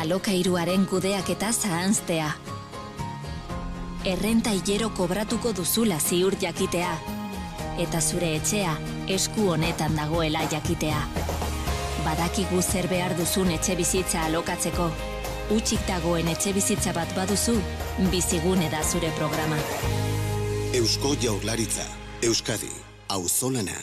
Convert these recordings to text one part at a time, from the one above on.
Alokairuaren kudeaketa zahanztea. Errenta hilero kobratuko duzula ziur jakitea. Eta zure etxea esku honetan dagoela jakitea. Badakigu zer behar duzun etxe bizitza alokatzeko. Hutsik dagoen etxe bizitza bat baduzu, Bizigune da zure programa. Eusko Jaurlaritza, Euskadi, auzolana.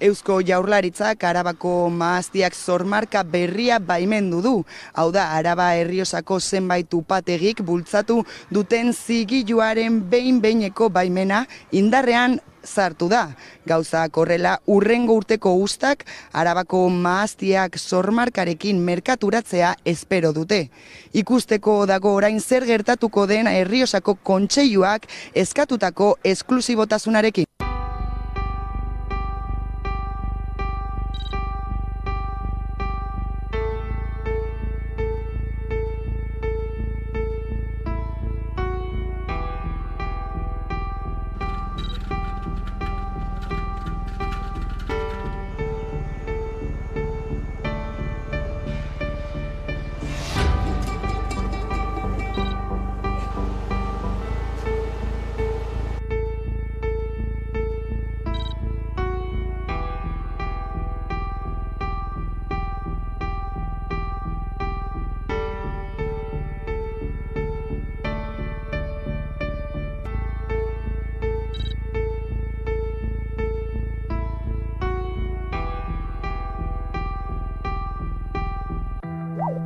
Eusko Jaurlaritzak Arabako mahastiak sormarka berria baimendu du. Hau da, Araba Errioxako zenbait upategik bultzatu duten zigiluaren behin-behineko baimena indarrean sartu da. Gauzak horrela, hurrengo urteko uztak Arabako mahastiak sormarkarekin merkaturatzea espero dute. Ikusteko dago orain zer gertatuko den Errioxako kontseiluak eskatutako esklusibotasunarekin.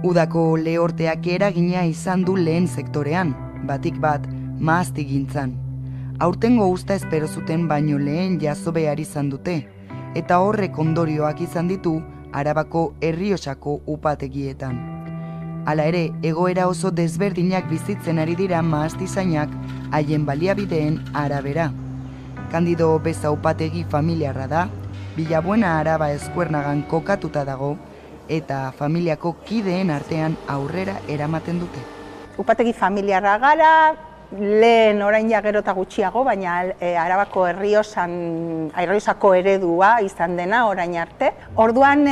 Udako lehorteak eragina izan du lehen sektorean, batik bat, mahaztigintzan. Aurtengo uzta espero zuten baino lehen jaso behar izan dute, eta horrek ondorioak izan ditu Arabako Errioxako upategietan. Hala ere, egoera oso desberdinak bizitzen ari dira mahastizainak haien baliabideen arabera. Kandido Beza upategi familiarra da, Villabuena Araba Eskuernagan kokatuta dago, eta familiako kideen artean aurrera eramaten dute. Upategi familiarra gara, lehen orain ja gero eta gutxiago, baina Arabako Errioxako eredua izan dena orain arte. Orduan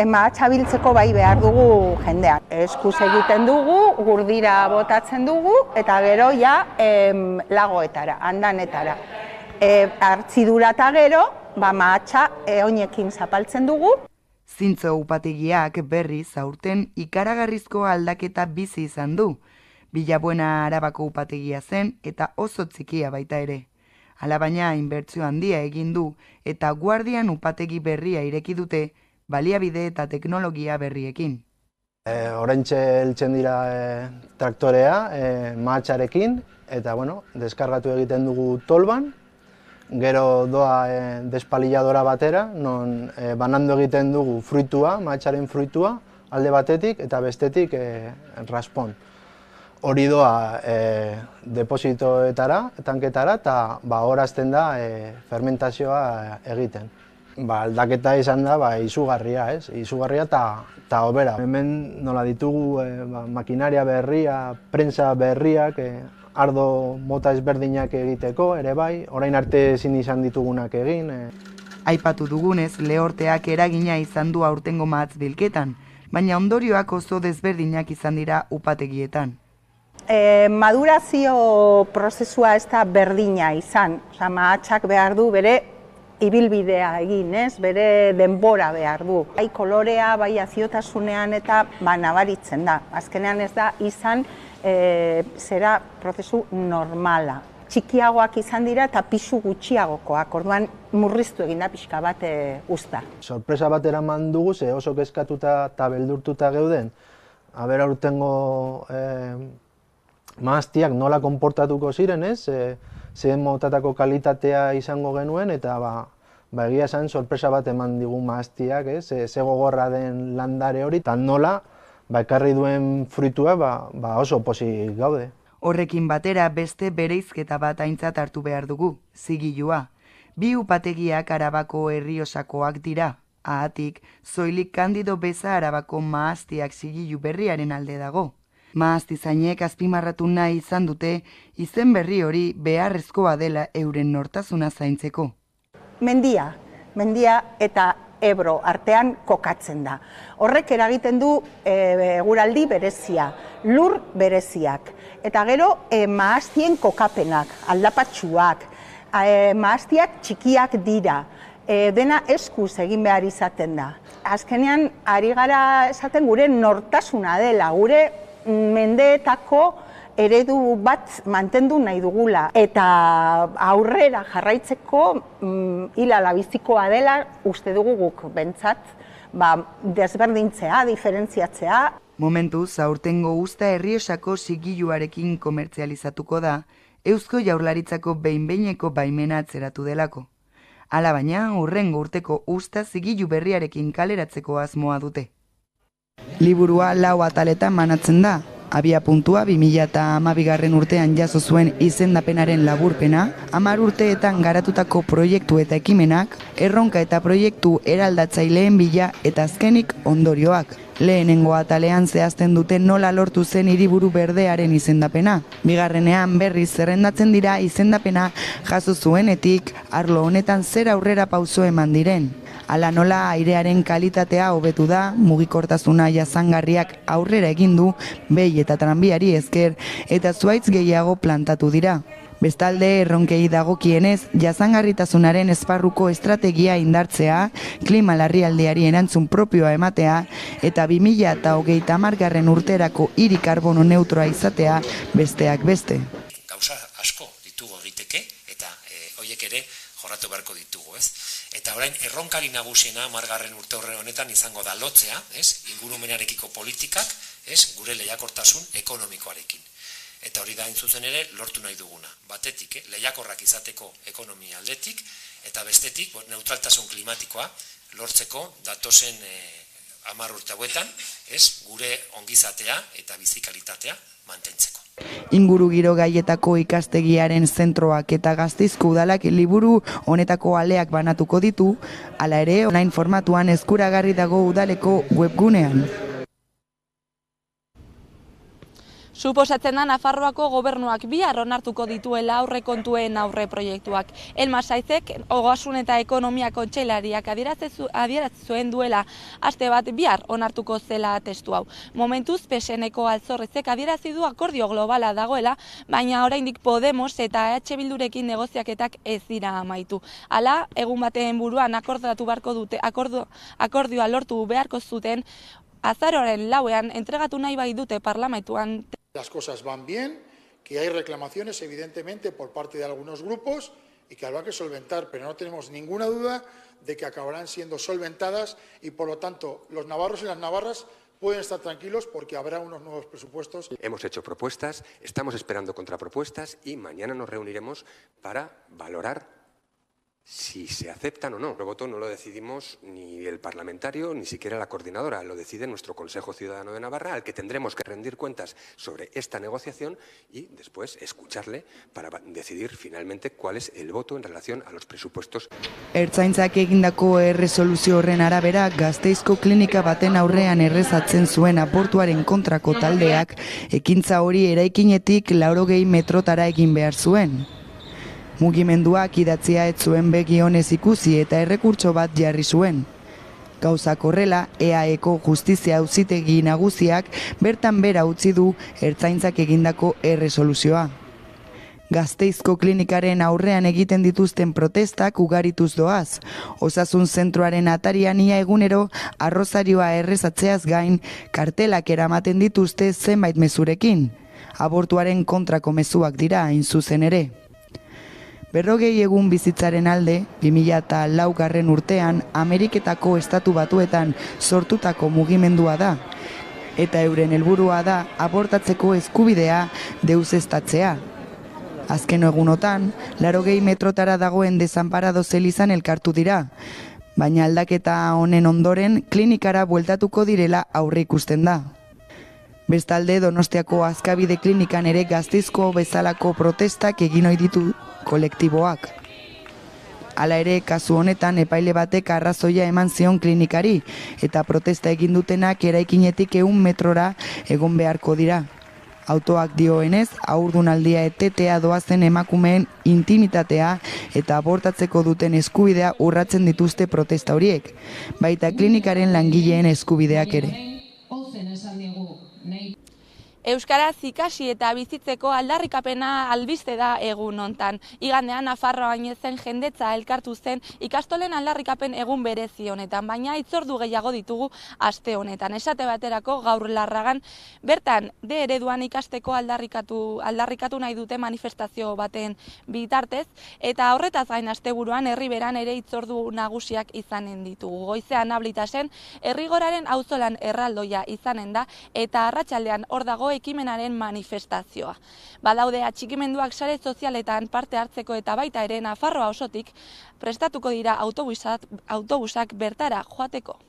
mahatsa biltzeko bai behar dugu jendean. Eskuz egiten dugu, gurdira botatzen dugu, eta gero ja lagoetara, andanetara. Hartzidura eta gero, mahatsa oinekin zapaltzen dugu. Zintzo upategiak berriz aurten ikaragarrizko aldaketa bizi izan du. Villabuena Arabako upategia zen eta oso txikia baita ere. Alabaina inbertsio handia egin du eta Guardian upategi berria ireki dute baliabide eta teknologia berriekin. Oraintxe heltzen dira traktorea mahatsarekin eta deskargatu egiten dugu tolban. Gero doa despalilladora batera, non banandu egiten dugu fruitua, mahatxaren fruitua, alde batetik eta bestetik raspon. Hori doa depositoetara, tanketara, eta horazten da fermentazioa egiten. Aldaketa izan da izugarria, izugarria eta hobera. Hemen nola ditugu makinaria berria, prensa berriak, ardo mota ezberdinak egiteko, ere bai, orain arte ezin izan ditugunak egin. Aipatu dugunez, lehorteak eragina izan du aurtengo mahatz bilketan, baina ondorioak oso desberdinak izan dira upategietan. Madurazio prozesua ez da berdina izan, mahatsak behar du bere ibilbidea egin, bere denbora behar du. Bai kolorea, bai aziotasunean eta nabaritzen da. Azkenean ez da izan zera prozesu normala. txikiagoak izan dira eta pisu gutxiagokoak, orduan murriztu egin da pixka bat uzta. Sorpresa bat eraman dugu, ze oso kezkatuta eta beldurtuta geuden, aber aurtengo mahastiak nola konportatuko ziren, zein motatako kalitatea izango genuen, eta egia esan sorpresa bat eman digu mahastiak, ze gogorra den landare hori, eta nola ekarri duen fruitua oso pozik gaude. Horrekin batera beste bereizketa bat aintzat hartu behar dugu, zigilua. Bi upategiak Arabako Errioxakoak dira, ahatik, zoilik Kandido Beza Arabako mahastiak zigilu berriaren alde dago. Mahastizainek azpimarratu nahi izan dute, izen berri hori beharrezkoa dela euren nortasuna zaintzeko. Mendia eta Ebro artean kokatzen da. Horrek eragiten du eguraldi berezia, lur bereziak. Eta gero mahastien kokapenak, aldapatsuak, mahastiak txikiak dira, dena eskuz egin behar izaten da. Azkenean, ari gara esaten gure nortasuna dela, gure mendeetako eredu bat mantendu nahi dugula. Eta aurrera jarraitzeko hilala bizikoa dela uste dugu guk bentsat desberdintzea, diferentziatzea. Momentuz, aurtengo uzta Errioxako zigiluarekin komertzializatuko da, Eusko Jaurlaritzako behin-behineko baimena atzeratu delako. Hala baina, hurrengo urteko uzta zigilu berriarekin kaleratzeko asmoa dute. Liburua 4 ataletan banatzen da. Abia puntua 2012 urtean jaso zuen izendapenaren laburpena, 10 urteetan garatutako proiektu eta ekimenak, erronka eta proiektu eraldatzaileen bila eta azkenik ondorioak. Lehenengo atalean zehazten dute nola lortu zen hiriburu berdearen izendapena. Bigarrenean berriz zerrendatzen dira izendapena jaso zuenetik arlo honetan zer aurrera pauso eman diren. Hala nola airearen kalitatea hobetu da, mugikortasuna jasangarriak aurrera egin du, behi eta tranbiari esker eta zuhaitz gehiago plantatu dira. Bestalde, erronkei dagokienez, jasangarritasunaren esparruko estrategia indartzea, klima larrialdiari erantzun propioa ematea eta 2030 urterako hiri karbono neutroa izatea besteak beste. Gauza asko ditugu egiteke eta horiek ere jorratu beharko ditugu, ez? Eta orain erronkari nagusiena 10. urte honetan izango da lotzea, ez? Ingurumenarekiko politikak, ez? Gure lehiakortasun ekonomikoarekin. Eta hori da hain zuzen ere lortu nahi duguna. Batetik, lehiakorrak izateko ekonomia aldetik, eta bestetik neutraltasun klimatikoa lortzeko datozen 10 urte hauetan, ez? Gure ongizatea eta bizikalitatea mantentzeko. Ingurugiro gaietako ikastegiaren zentroak eta Gasteizko udalak liburu honetako aleak banatuko ditu, hala ere online formatuan eskuragarri dago udaleko webgunean. Suposatzen da Nafarroako gobernuak bihar onartuko dituela aurrekontuen aurreproiektuak. Elma Saizek, Ogasun eta Ekonomia Kontseilariak adierazten duela aste bat bihar onartuko zela testu hau. Momentuz PSNeko Altzorrezek adierazi du akordio globala dagoela, baina oraindik Podemos eta EH Bildurekin negoziaketak ez dira amaitu. Hala, egun baten buruan akordatu beharko dute, akordioa lortu beharko zuten azaroaren 4ean entregatu nahi bai dute parlamentuan. Las cosas van bien, que hay reclamaciones evidentemente por parte de algunos grupos y que habrá que solventar, pero no tenemos ninguna duda de que acabarán siendo solventadas y por lo tanto los navarros y las navarras pueden estar tranquilos porque habrá unos nuevos presupuestos. Hemos hecho propuestas, estamos esperando contrapropuestas y mañana nos reuniremos para valorar si se aceptan o no. El voto no lo decidimos ni el parlamentario, ni siquiera la coordinadora, lo decide nuestro Consejo Ciudadano de Navarra, al que tendremos que rendir cuentas sobre esta negociación y después escucharle para decidir finalmente cuál es el voto en relación a los presupuestos. Ertzaintzak egindako erresoluzio horren arabera, Gasteizko klinika baten aurrean errezatzen zuen abortuaren kontrako taldeak, ekintza hori eraikinetik 80 metrotara egin behar zuen. Mugimenduak idatzia ez zuen begi onez ikusi eta errekurtso bat jarri zuen. Gauzak horrela, EAEko Justizia Auzitegi Nagusiak bertan bera utzi du Ertzaintzak egindako erresoluzioa. Gasteizko klinikaren aurrean egiten dituzten protestak ugarituz doaz. Osasun zentroaren atarian ia egunero arrozarioa errezatzeaz gain kartelak eramaten dituzte zenbait mezurekin. Abortuaren kontrako mezuak dira hain zuzen ere. 40 egun bizitzaren alde, 2004 urtean Ameriketako Estatu Batuetan sortutako mugimendua da, eta euren helburua da abortatzeko eskubidea deuseztatzea. Azken egunotan, 80 metrotara dagoen Desanparado zelizan elkartu dira, baina aldaketa honen ondoren klinikara bueltatuko direla aurreikusten da. Bestalde, Donostiako Azkabide klinikan ere Gasteizko bezalako protestak egin ohi ditu kolektiboak. Hala ere, kasu honetan epaile batek arrazoia eman zion klinikari, eta protesta egin dutenak eraikinetik 100 metrora egon beharko dira. Autoak dioenez, haurdunaldia etetea doazen emakumeen intimitatea eta abortatzeko duten eskubidea urratzen dituzte protesta horiek, baita klinikaren langileen eskubideak ere. Euskaraz ikasi eta bizitzeko aldarrikapena albiste da egun hontan. Igandean Nafarroa Oinezen jendetza elkartu zen ikastolen aldarrikapen egun berezi honetan, baina hitzordu gehiago ditugu aste honetan. Esate baterako gaur Larragan bertan D ereduan ikasteko aldarrikatu nahi dute manifestazio baten bitartez, eta horretaz gain asteburuan Herriberan ere hitzordu nagusiak izanen ditugu. Goizean Ablitasen Herrigoraren auzolan erraldoia izanen da, eta arratsaldean hor dago ekimenaren manifestazioa. Badaude atxikimenduak sare sozialetan parte hartzeko eta baita ere Nafarroa osotik prestatuko dira autobusak bertara joateko.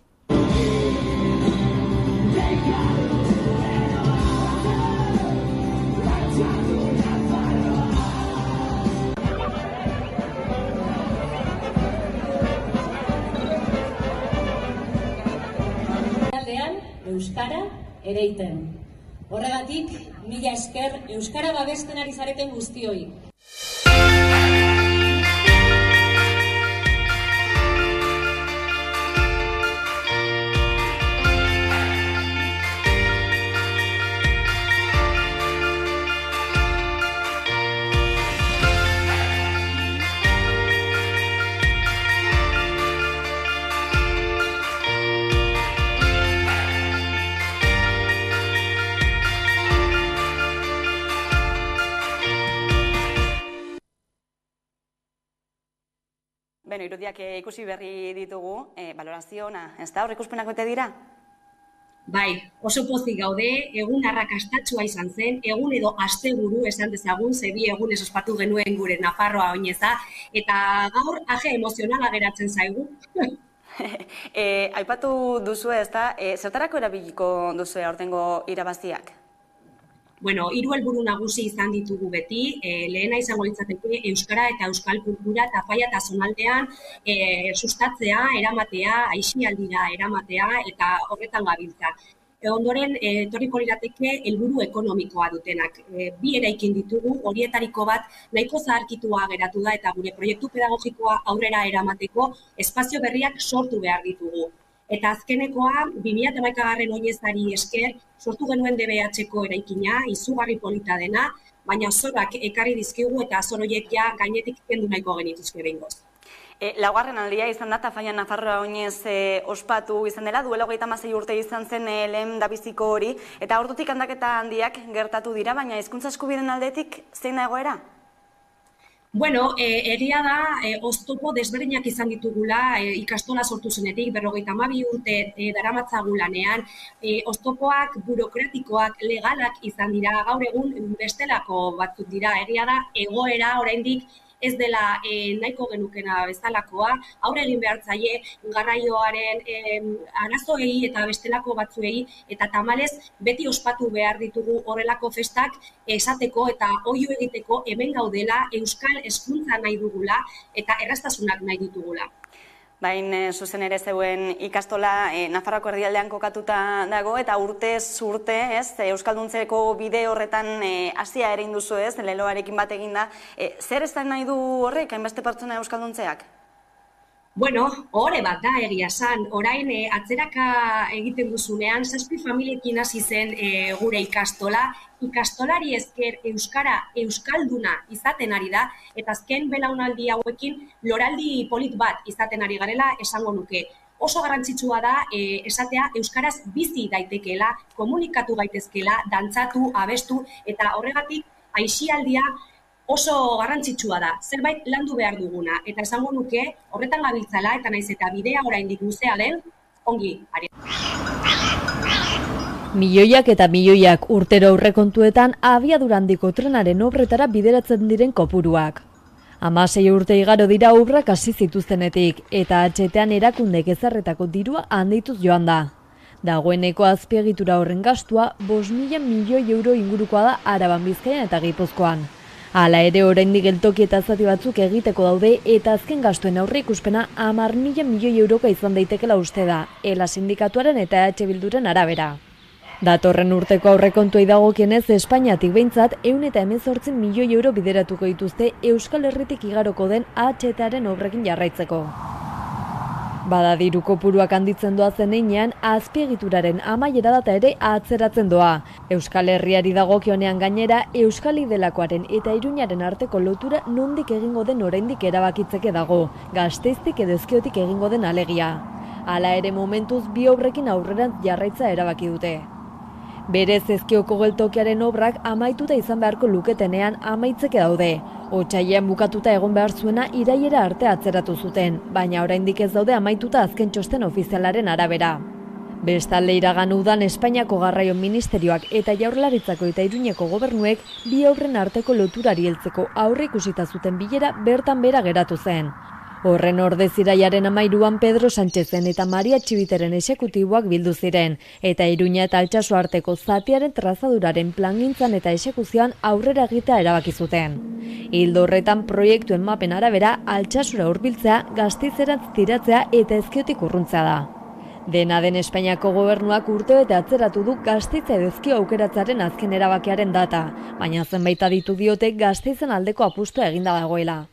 Euskara ereiten. Horregatik, mila esker Euskara babesten ari zareten guztioi. Beno, irudiak ikusi berri ditugu, balorazio ona, ez da, aurreikuspenak bete dira? Bai, oso pozik gaude, egun arrakastatsua izan zen, egun edo asteburu esan dezagun, bi egunez ospatu genuen gure Nafarroa Oineza, eta gaur aje emozionala geratzen zaigu. Aipatu duzu ez da, zertarako erabiliko duzu aurtengo irabaziak? Bueno, 3 helburu nagusi izan ditugu beti, lehena izango litzateke euskara eta euskal kultura eta faia eta zonaldean sustatzea, eramatea, aisialdira eramatea eta horretan gabiltza. Ondoren, etorriko lirateke helburu ekonomikoa dutenak. Bi eraikin ditugu, horietariko bat nahiko zaharkitua geratu da eta gure proiektu pedagogikoa aurrera eramateko espazio berriak sortu behar ditugu. Eta azkenekoa, 2011 Oinezari esker, sortu genuen DBH-ko eraikina, izugarri polita dena, baina zorak ekarri dizkigu eta zor horiek ja gainetik kendu nahiko genituzke behingoz. Laugarren aldia izan da, Tafalla Nafarroa Oinez ospatu izan dela, duela 36 urte izan zen lehen dabiziko hori, eta ordutik aldaketa handiak gertatu dira, baina hizkuntza eskubideen aldetik zein da egoera? Bueno, egia da, oztopo desberdinak izan ditugula ikastola sortu zenetik, 52 urte daramatzagu lanean, oztopoak, burokratikoak, legalak izan dira, gaur egun bestelako batzuk dira, egia da, egoera oraindik ez dela nahiko genukena bezalakoa, aurre egin behar zaie garraioaren arazoei eta bestelako batzuei, eta tamalez beti ospatu behar ditugu horrelako festak esateko eta oihu egiteko hemen gaudela, euskal hezkuntza nahi dugula eta erraztasunak nahi ditugula. Bain zuzen ere zeuen ikastola Nafarroako erdialdean kokatuta dago eta urtez urte, euskalduntzeko bide horretan hasia ere induzu, leloarekin bat eginda. Zer ez da nahi du horrek, hainbeste pertsona euskalduntzeak? Bueno, hori bat da egia esan, orain atzeraka egiten duzunean, 7 familiekin hasi zen gure ikastola, ikastolari esker euskara euskalduna izaten ari da, eta azken belaunaldi hauekin loraldi polit bat izaten ari garela esango nuke. Oso garrantzitsua da esatea euskaraz bizi daitekeela, komunikatu gaitezkeela, dantzatu, abestu, eta horregatik aisialdia oso garrantzitsua da, zerbait landu behar duguna, eta esango nuke horretan gabiltzala, eta naiz eta bidea oraindik luzea den, ongi ari. Milioiak eta milioiak urtero aurrekontuetan abiadura handiko trenaren obretara bideratzen diren kopuruak. 16 urte igaro dira obrak hasi zituztenetik, eta HTan erakundek ezarretako dirua handituz joan da. Dagoeneko azpiegitura horren gastua 5.000 milioi euro ingurukoa da Araban, Bizkaian eta Gipuzkoan. Hala ere oraindik geltoki eta zati batzuk egiteko daude eta azken gastuen aurreikuspena 10.000 milioi eurokoa izan daitekela uste da, ELA sindikatuaren eta EH Bilduren arabera. Datorren urteko aurrekontuei dagokienez Espainiatik behintzat 118 milioi euro bideratuko dituzte Euskal Herritik igaroko den HTaren obrekin jarraitzeko. Bada diru kopuruak handitzen doa zenean, azpiegituraren amaiera data ere atzeratzen doa. Euskal Herriari dagokionean gainera, Euskal Idelakoaren eta Iruñaren arteko lotura nondik egingo den oraindik erabakitzeke dago, Gasteiztik edo Ezkiotik egingo den alegia. Hala ere momentuz bi obrekin aurrerantz jarraitza erabaki dute. Berez Ezkioko geltokiaren obrak amaituta izan beharko luketenean amaitzeke daude. Otsailean bukatuta egon behar zuena iraiera arte atzeratu zuten, baina oraindik ez daude amaituta azken txosten ofizialaren arabera. Bestalde iragan udan Espainiako Garraio Ministerioak eta Jaurlaritzako eta Iruñeko gobernuek bi obren arteko loturari heltzeko aurreikusita zuten bilera bertan bera geratu zen. Horren ordez iraiaren 13an Pedro Sánchezen eta Maria Txibiteren exekutiboak bildu ziren, eta Iruña eta Altsasu arteko zatiaren trazaduraren plangintzan eta exekuzioan aurrera egitea erabaki zuten. Ildo horretan proiektuen mapen arabera Altsasura hurbiltzea, Gasteizerantz tiratzea eta Ezkiotik urruntzea da. Dena den Espainiako gobernuak urtebete atzeratu du Gasteiz edo Ezkio aukeratzearen azken erabakiaren data, baina zenbait aditu diote Gasteizen aldeko apustua eginda dagoela.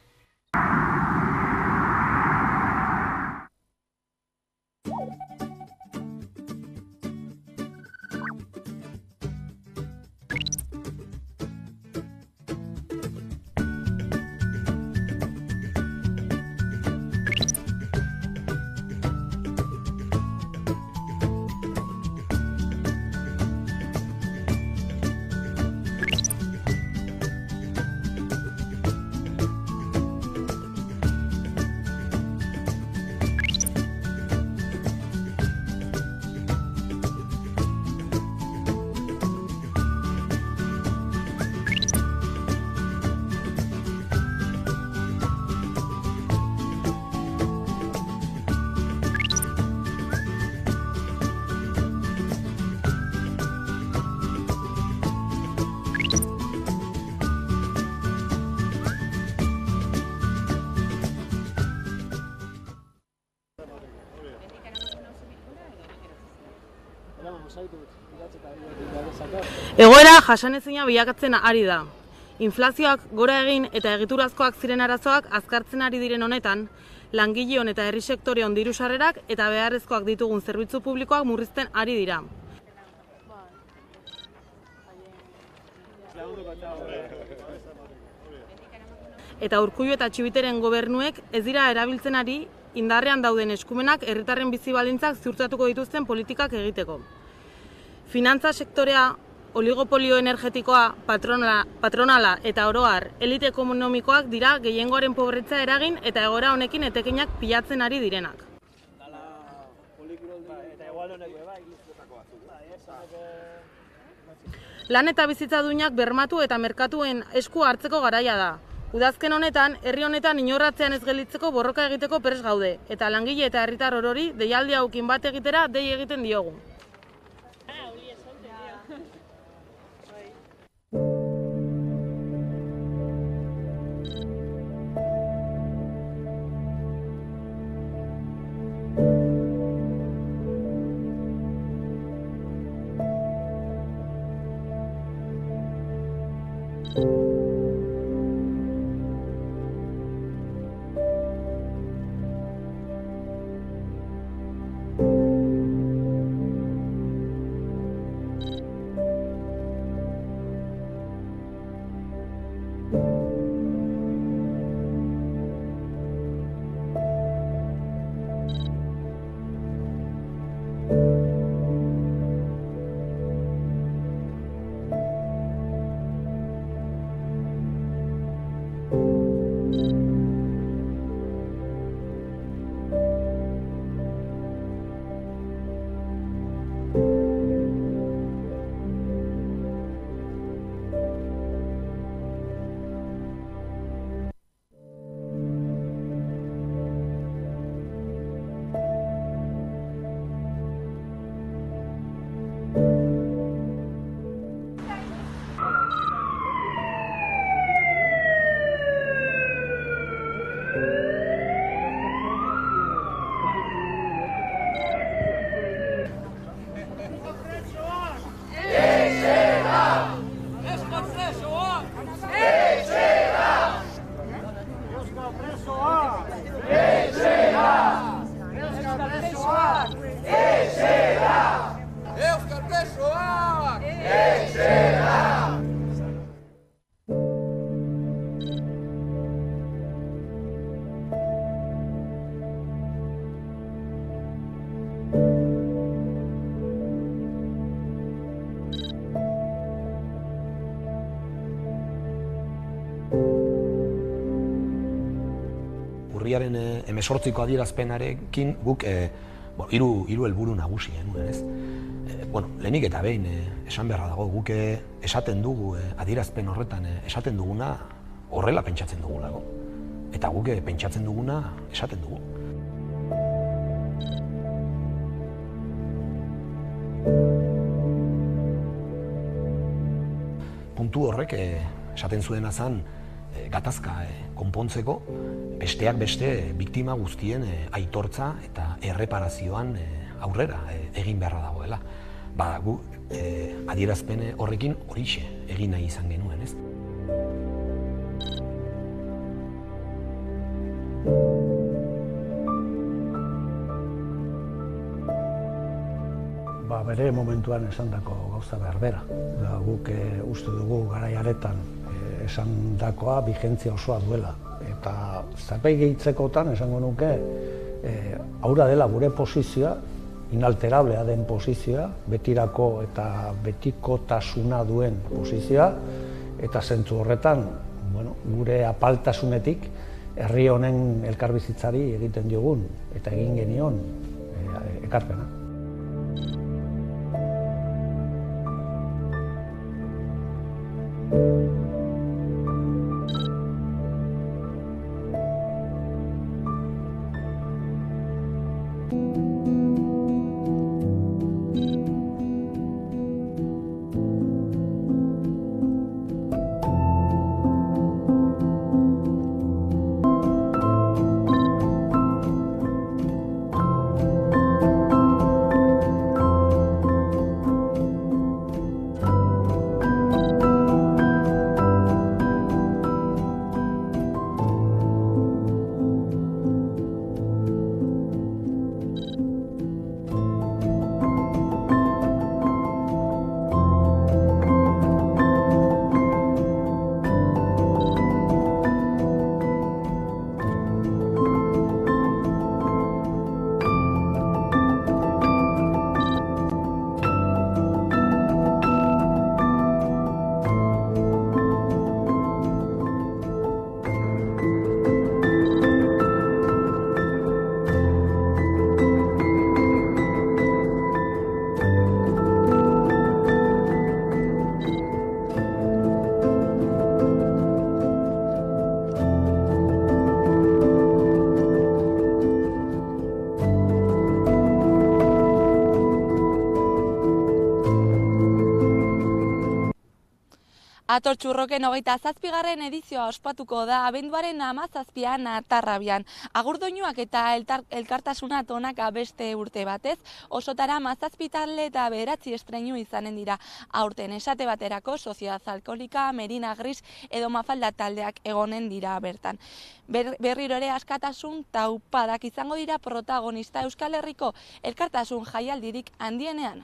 Egoera jasanezina bilakatzen ari da. Inflazioak gora egin eta egiturazkoak ziren arazoak azkartzen ari diren honetan, langileon eta herri sektoreon diru sarrerak eta beharrezkoak ditugun zerbitzu publikoak murrizten ari dira. Eta Urkullu eta Txibiteren gobernuek ez dira erabiltzen ari indarrean dauden eskumenak herritarren bizi baldintzak ziurtatuko dituzten politikak egiteko. Finantza sektorea, oligopolio energetikoa, patronala eta oroar elite ekonomikoak dira gehiengoaren pobretza eragin eta egoera honekin etekinak pilatzen ari direnak. Lan eta bizitza duinak bermatu eta merkatuen esku hartzeko garaia da. Udazken honetan, herri honetan inorratzean ez gelditzeko borroka egiteko prest gaude, eta langile eta herritar orori deialdi hauekin bat egitera dei egiten diogu. urriaren 18ko adierazpenarekin guk hiru helburu nagusi genuen, ez? Lehenik eta behin esan beharra dago, guk esaten dugu adierazpen horretan esaten duguna horrela pentsatzen dugulako. Eta guk pentsatzen duguna esaten dugu. Puntu horrek esaten zuena zen gatazka konpontzeko, besteak beste biktima guztien aitortza eta erreparazioan aurrera egin beharra dagoela. Gu adierazpen horrekin horixe egin nahi izan genuen, ez? Bere momentuan esandako gauza berbera. Guk uste dugu garai haretan esandakoa bigentzia osoa duela. Eta zerbait gehitzekotan esango nuke haura dela gure posizioa, inalterablea den posizioa, betirako eta betikotasuna duen posizioa, eta zentzu horretan gure apaltasunetik herri honen elkarbizitzari egiten diogun eta egin genion ekarpena. Atortxurroken 27. edizioa ospatuko da abenduaren 17an Atarrabian. Agurdoinuak eta elkartasuna tonaka beste urte batez, osotara 17 talde eta 9 estreinu izanen dira. Aurten esate baterako Sociedad Alkoholika, Merina Gris edo Mafalda taldeak egonen dira bertan. Berriro ere askatasun taupadak izango dira protagonista Euskal Herriko elkartasun jaialdirik handienean.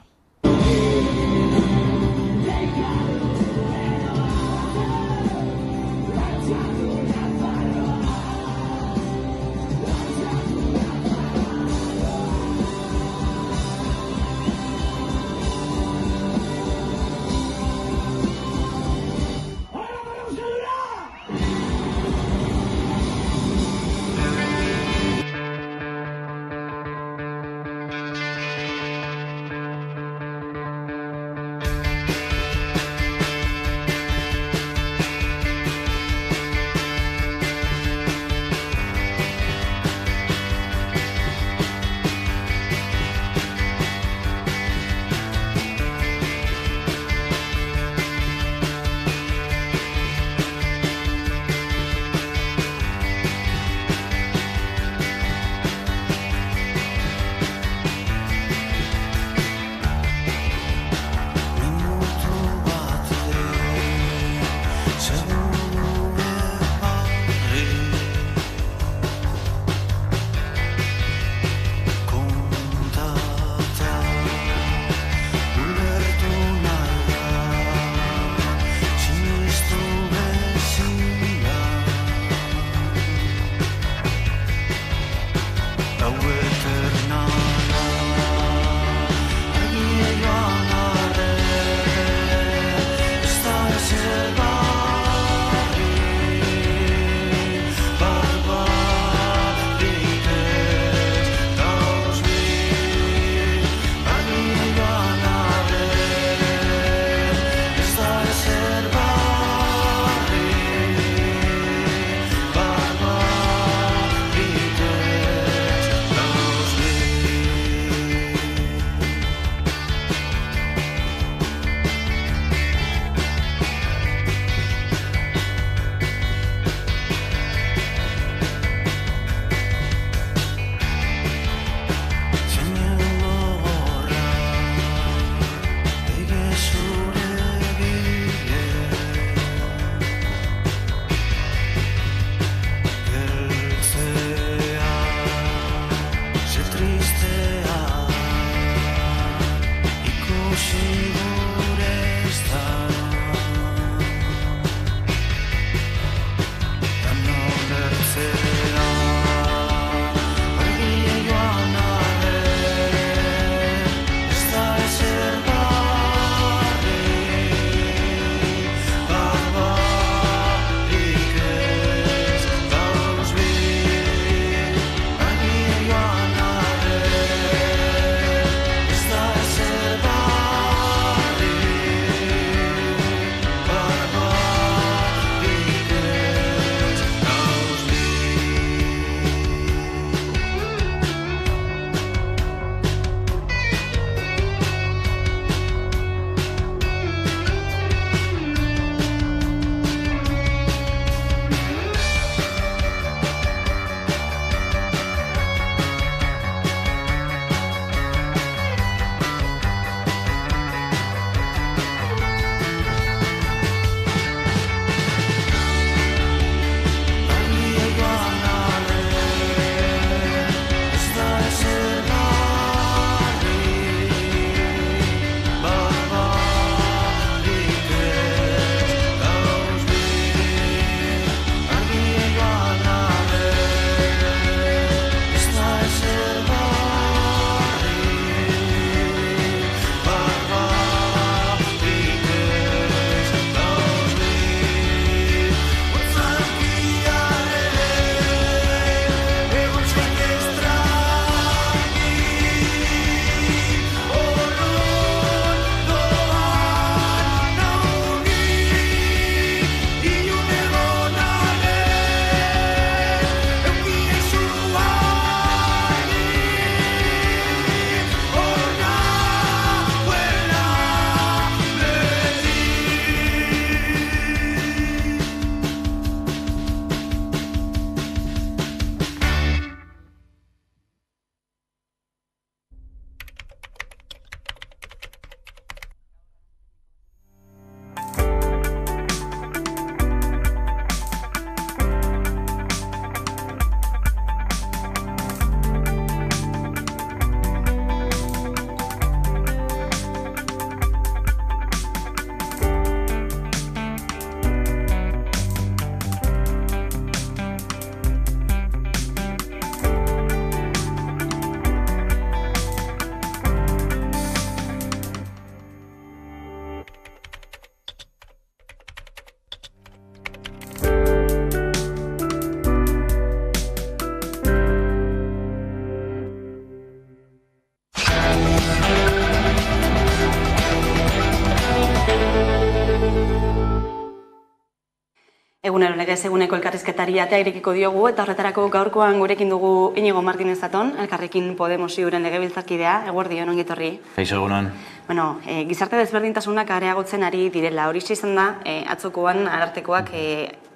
Egunero legez eguneko elkarrizketari atea irekiko diogu eta horretarako gaurkoan gurekin dugu Inigo Martinez Zaton, Elkarrekin Podemos Iuren legebiltzarkidea, eguerdion ongitorri. Kaixo egunon. Bueno, gizarte desberdintasunak areagotzen ari direla, hori izan da atzokoan arartekoak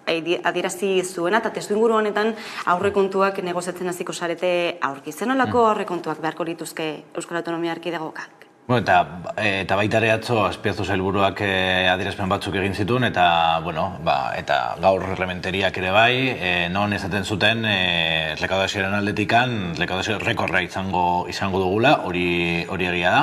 adierazi zuena eta testuinguru honetan aurrekontuak negoziatzen hasiko zarete aurki. Zen nolako aurrekontuak beharko lituzke Euskal Autonomia Erkidegokak? Eta baita ere atzo Azpiazu sailburuak adierazpen batzuk egin zituen eta gaur rementeriak ere bai, non esaten zuten rekaudazioaren aldetikan, rekaudazio rekorra izango dugula, hori egia da.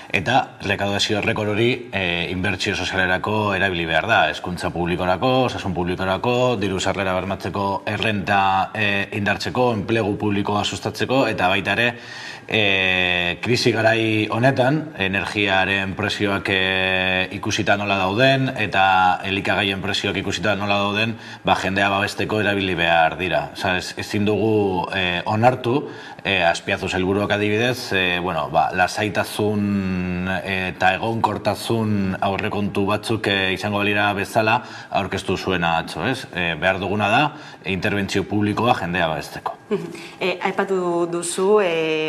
Eta rekaudazio rekor hori inbertsio sozialerako erabili behar da, hezkuntza publikorako, osasun publikorako, diru sarrera bermatzeko, errenta indartzeko, enplegu publikoa sustatzeko eta baita ere krisi garai honetan, energiaren prezioak ikusita nola dauden eta elikagaien prezioak ikusita nola dauden, jendea babesteko erabili behar dira. Ezin dugu onartu, Azpiazu sailburuak adibidez, lasaitasun eta egonkortasun aurrekontu batzuk izango balira bezala aurkeztu zuena atzo, ez? Behar duguna da, interbentzio publikoa jendea babesteko. Aipatu duzu,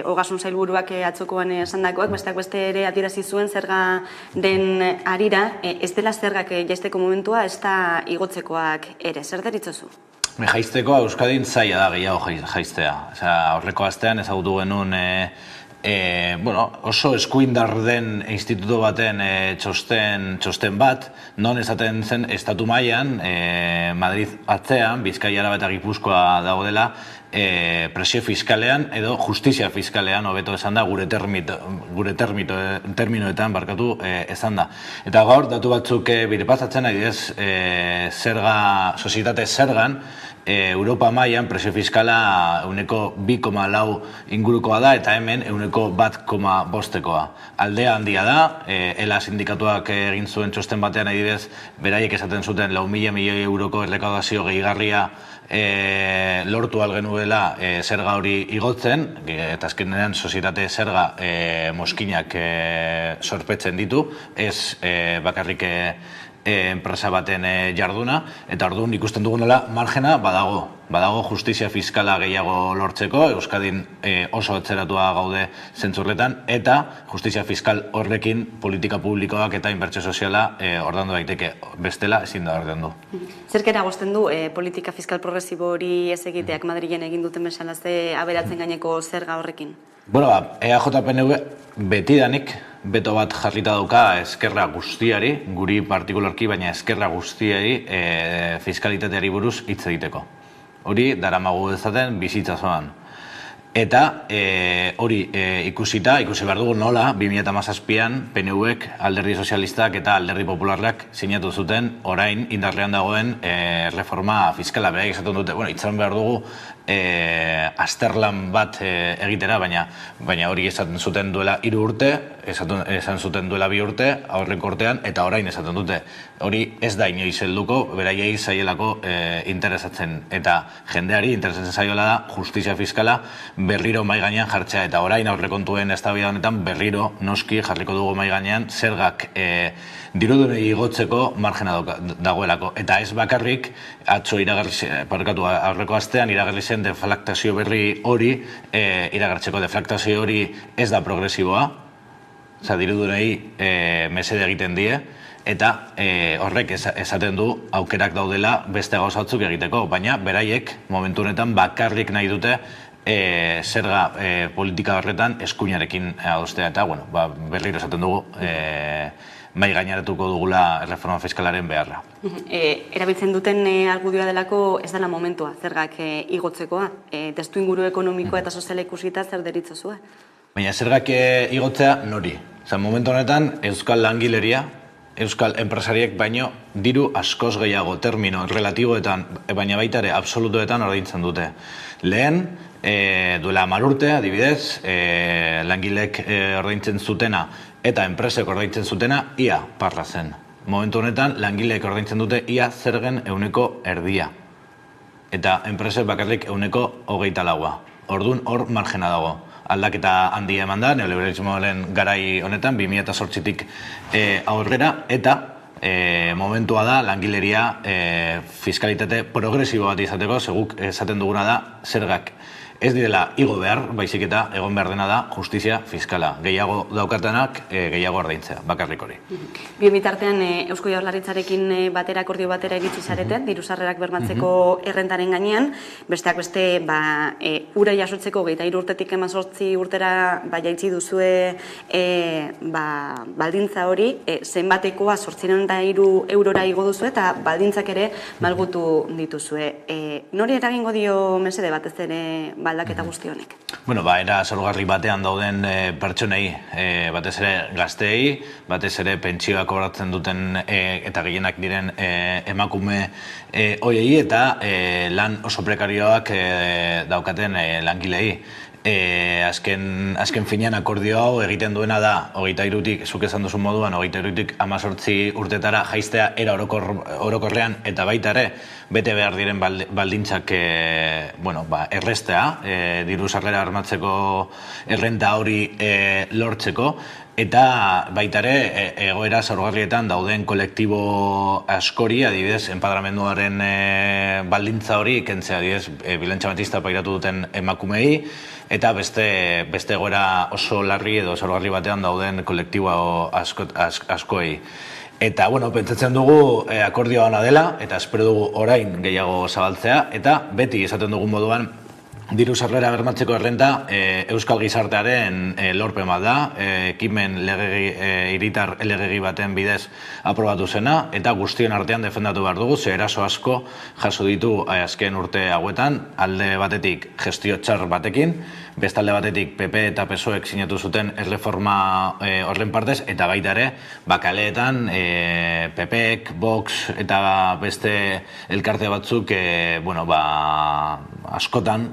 Ogasun sailburuak atzokoan esandakoak, besteak beste ere adierazi zuen zergaren harira, ez dela zergak jaisteko momentua, ez da igotzekoak ere, zer deritzozu? Jaiztekoa Euskadin zaila da gehiago jaiztea. Aurreko astean ezagutu genuen oso eskuindar den instituto baten txosten bat, non esaten zen estatu mailan, Madrid atzean, Bizkaia, Araba eta Gipuzkoa daudela, presio fiskalean edo justizia fiskalean hobeto esan da gure terminoetan barkatu esan da. Eta gaur datu batzuk birepasatzen adibidez sozietate zergan Europa mailan presio fiskala 2,4 ingurukoa da eta hemen 1,5koa. Aldea handia da, ELA sindikatuak egin zuen txosten batean adibidez, beraiek esaten zuten 4.000 milioi euroko errekaudazio gehigarria lortu algenuela zerga hori igotzen, eta azkenean sozietate zerga moskinak sorpetzen ditu, ez bakarrik enpresa baten jarduna, eta orduan ikusten dugunela margena badago justizia fiskala gehiago lortzeko, Euskadin oso atzeratua gaude zentzurretan, eta justizia fiskal horrekin politika publikoak eta inbertsio soziala ordandu daiteke, bestela ezin da ordandu. Zerkera gozten du politika fiskal progresibo hori ez egiteak Madrilen egin duten bezala ze aberatzen gaineko zerga horrekin? EAJ-PNV betidanik beto bat jarrita dauka eskerra guztiari, guri partikularki, baina eskerra guztiari fiskalitateari buruz hitz egiteko. Hori daramagu dezaten bizitzazoan. Eta hori ikusi behar dugu nola 2017an PNVek, Alderdi Sozialistak eta Alderdi Popularrak sinatu zuten orain indarrean dagoen reforma fiskala. Beraiek esaten dute, itxaron behar dugu azterlan bat egitera, baina hori esaten zuten duela 3 urte, esan zuten duela 2 urte, aurreko urtean, eta orain esaten dute. Hori ez da inoiz helduko, beraiei zaielako interesatzen. Eta jendeari interesatzen zaiola da justizia fiskala berriro mahai gainean jartzea. Eta orain aurrekontuen eztabaida honetan berriro noski jarriko dugu mahai gainean zergak dirudunei igotzeko margena dagoelako. Eta ez bakarrik, atzo aurreko astean iragarri zen deflaktazio berri hori iragartzeko. Deflaktazio hori ez da progresiboa, dirudunei mesede egiten die, eta horrek esaten du aukerak daudela beste gauza batzuk egiteko, baina beraiek momentu honetan bakarrik nahi dute zerga politika horretan eskuinarekin adostea, eta berriro esaten dugu mai gaineratuko dugula reforma fiskalaren beharra. Erabiltzen duten argudioa delako ez dela momentua zergak igotzekoa, testuinguru ekonomikoa eta soziala ikusita zer deritzozue? Baina zergak igotzea nori? Momentu honetan euskal langileria, euskal enpresariek baino diru askoz gehiago termino relatiboetan, baina baita ere absolutoetan ordaintzen dute. Lehen, duela 10 urte, adibidez, langilek ordaintzen zutena eta enpresek ordaintzen zutena ia parra zen. Momentu honetan, langileek ordaintzen dute ia zergen 1/3. Eta enpresek bakarrik 1/24. Orduan hor margena dago. Aldaketa handia eman da, neoliberalismoaren garai honetan, 2008tik aurrera, eta momentua da langileria fiskalitate progresibo bat izateko, seguk esaten duguna da zergak ez direla igo behar, baizik eta egon behar dena da justizia fiskala. Gehiago daukatenak, gehiago ordaintzea, bakarrik hori. Bien bitartean, Eusko Jaurlaritzarekin batera akordio batera iritsi zarete, diru-sarrerak bermatzeko errentaren gainean, besteak beste, ura jasotzeko 23 urtetik 18 urtera jaitsi duzue baldintza hori, zenbatekoa 803 eurora igo duzu eta baldintzak ere malgutu dituzue. Nori eragingo dio mesede batez ere aldaketa guzti honek? Bueno, era zaurgarri batean dauden pertsonei, batez ere gazteei, batez ere pentsioak kobratzen duten eta gehienak diren emakume hoiei eta lan oso prekarioak daukaten langilei. Azken finean akordio hau egiten duena da 23-tik, zuk esan duzun moduan, 23-tik 18 urtetara jaistea era orokorrean eta baita ere bete behar diren baldintzak errestea, diru-sarrera bermatzeko errenta hori lortzeko, eta baita ere egoera zaurgarrietan dauden kolektibo askori, adibidez, enpadramenduaren baldintza hori kentzea, adibidez, biolentza matxista pairatu duten emakumei, eta beste egoera oso larri edo zaurgarri batean dauden kolektibo askoei. Eta, pentsatzen dugu akordioa ona dela, eta espero dugu orain gehiago zabaltzea, eta beti esaten dugun moduan, diru-sarrera bermatzeko errenta euskal gizartearen lorpen bat da, ekimen hiritar legegi baten bidez aprobatu zena, eta guztien artean defendatu behar dugu, ze eraso asko jaso ditu azken urte hauetan, alde batetik gestio txar batekin, beste alde batetik PP eta PSOEk sinatu zuten erreforma horren partez, eta baita ere, kaleetan PPek, Vox eta beste elkarte batzuk askotan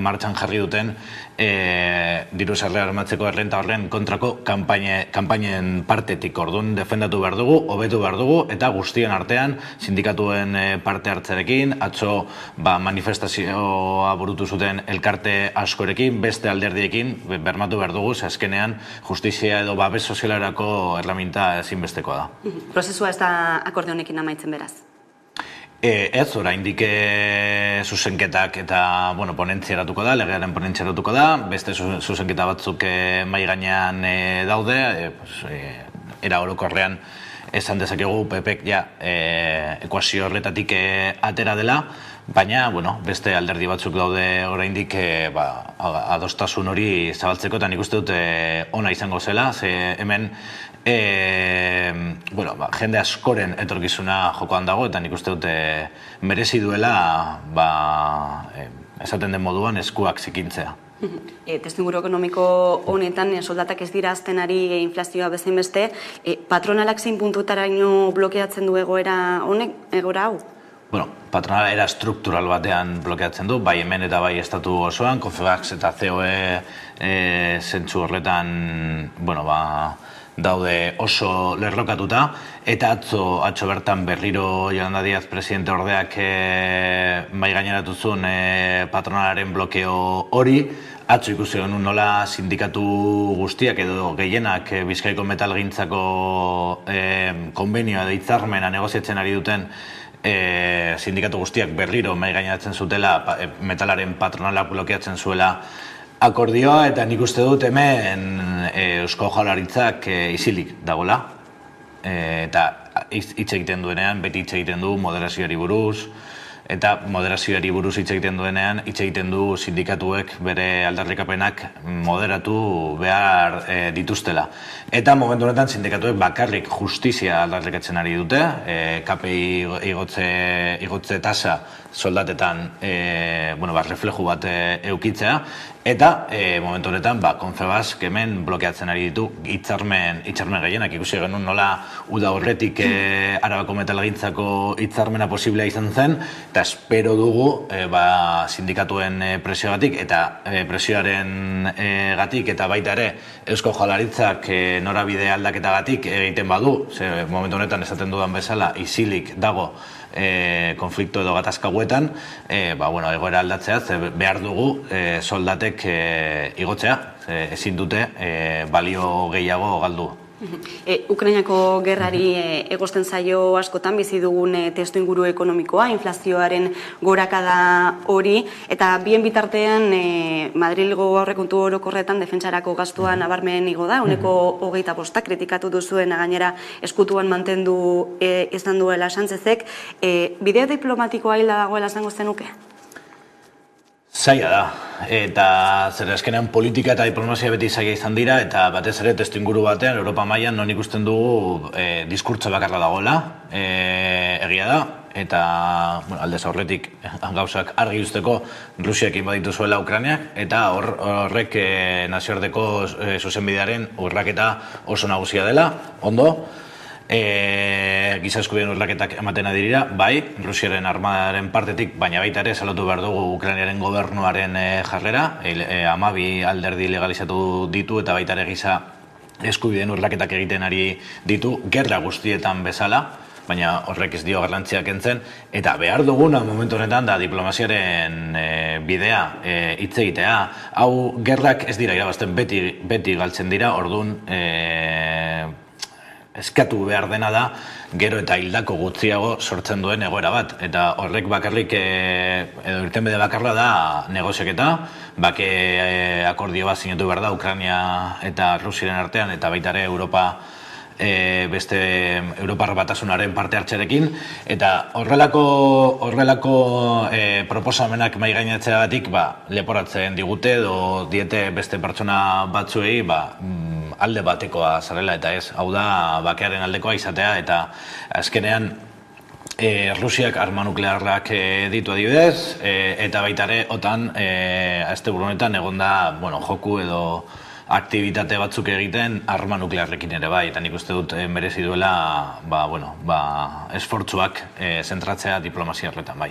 martxan jarri duten diru-sarrera bermatzeko errenta horren kontrako kanpainen partetik. Orduan defendatu behar dugu, hobetu behar dugu, eta guztien artean sindikatuen parte hartzerekin, atzo manifestazioa burutu zuten elkarte askorekin, beste alderdiekin bermatu behar dugu, ze azkenean justizia edo babes sozialerako erreminta ezinbestekoa da. Prozesua ez da akorde honekin amaitzen beraz? Ez, oraindik zuzenketak eta ponentzia eratuko da, legearen ponentzia eratuko da, beste zuzenketa batzuk mahai gainean daude, era orokorrean esan dezakegu PPek ekuazio horretatik atera dela, baina beste alderdi batzuk daude oraindik adostasun hori zabaltzeko, eta nik uste dut ona izango zela, ze hemen jende askoren etorkizuna jokoan dago, eta nik uste dut merezi duela esaten den moduan eskuak zikintzea. Testuinguru ekonomiko honetan soldatak ez dira azten ari inflazioa bezain beste, patronalak zein puntuetaraino blokeatzen du egoera honek, egoera hau? Patronala era struktural batean blokeatzen du, bai hemen eta bai estatu osoan, Confebask eta COE zentzu horretan daude oso lerrokatuta, eta atzo bertan berriro Yolanda Díaz presidente ordeak mai gaineratu zuen patronalaren blokeo hori. Atzo ikusi genuen nola sindikatu guztiak edo gehienak Bizkaiko metalgintzako konbenioa edo hitzarmena negoziatzen ari duten sindikatu guztiak berriro mai gaineratzen zutela metalaren patronalak blokeatzen zuela akordioa, eta nik uste dut hemen Eusko Jaurlaritzak isilik dagoela, eta hitz egiten duenean, beti hitz egiten du moderazioari buruz, eta moderazioari buruz hitz egiten duenean, hitz egiten du sindikatuek bere aldarrikapenak moderatu behar dituztela. Eta momentu honetan sindikatuek bakarrik justizia aldarrikatzen ari dute, KPI igotze tasa soldatetan refleju bat eukitzea, eta momentu honetan Confebask hemen blokeatzen ari ditu hitzarmen gehienak. Ikusi genuen nola uda horretik Arabako metalgintzako hitzarmena posiblea izan zen, eta espero dugu sindikatuen presioagatik eta presioaren gatik, eta baita ere Eusko Jaurlaritzak norabide aldaketagatik egiten badu, ze momentu honetan esaten dudan bezala isilik dago konflikto edo gatazka hauetan, egoera aldatzea, behar dugu soldatek igotzea, ezin dute balio gehiago galdu. Ukrainako gerrari egosten zaio askotan bizi dugun testu inguru ekonomikoa, inflazioaren gorakada hori, eta bien bitartean Madrilgo aurrekontu orokorretan defentsarako gastua nabarmen igo da, ehuneko 25 kritikatu duzuena gainera eskutuan mantendu izan duela Sánchezek. Bideo diplomatikoa hilda dagoela esango zenuke? Zaila da, eta zer eskenean politika eta diplomazia beti zaila izan dira, eta batez ere testu inguru batean, Europa mailan non ikusten dugu diskurtso bakarra dagoela, egia da, eta aldez aurretik gauzak argi usteko Rusiak inbaditu zuela Ukrainiak, eta horrek nazioarteko zuzenbidearen urraketa oso nagusia dela, ondo, giza eskubideen urraketak ematen adira, bai, Rusiaren armadaren partetik, baina baita ere salatu behar dugu Ukrainiaren gobernuaren jarrera, 12 alderdi legalizatu ditu eta baita ere giza eskubideen urraketak egiten ari ditu, gerra guztietan bezala, baina horrek ez dio garrantzia kentzen, eta behar duguna momentu honetan da diplomaziaren bidea hitz egitea. Hau gerrak ez dira irabazten, beti galtzen dira, orduan eskatu behar dena da, gero eta hildako gutxiago sortzen duen egoera bat. Eta horrek bakarrik, edo irtenbide bakarra da negoziaketa, bake akordio bat sinatu behar da Ukraina eta Rusiaren artean, eta baita ere beste Europar Batasunaren parte hartzearekin, eta horrelako proposamenak mahai gainatzeagatik leporatzen digute edo diete beste pertsona batzuei alde batekoa zarela, eta ez, hau da bakearen aldekoa izatea, eta azkenean Rusiak arma nuklearrak ditu adibidez, eta baita ere OTAN asteburu honetan egon da joku edo aktibitate batzuk egiten arma nuklearrekin ere bai, eta nik uste dut merezi duela esfortzuak zentratzea diplomazia horretan bai.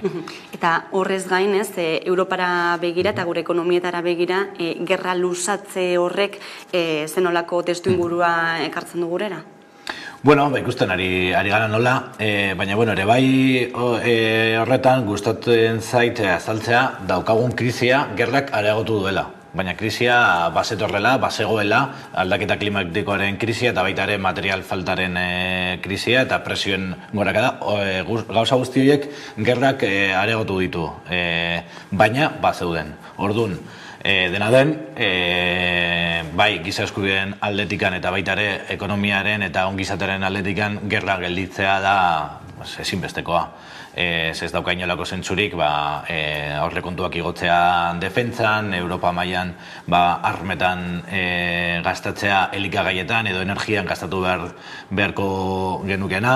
Eta horrez gain ez, Europara begira eta gure ekonomietara begira, gerra luzatze horrek zenolako testu ingurua ekartzen du gurera? Bueno, ikusten ari gara nola, baina ere bai horretan gustatzen zait azaltzea daukagun krisia gerrak areagotu duela. Baina krisia bazetorrela, bazegoela, aldaketa klimatikoaren krisia eta baita ere material faltaren krisia eta presioen gorakada, gauza guzti horiek gerrak areagotu ditu, baina bazeuden. Orduan, dena den, bai giza eskubideen aldetikan eta baita ere ekonomiaren eta ongizateren aldetikan gerra gelditzea da ezinbestekoa. Ez dauka inolako zentzurik aurrekontuak igotzea defentsan, Europa mailan armetan gastatzea elikagaietan edo energian gastatu beharko genukena,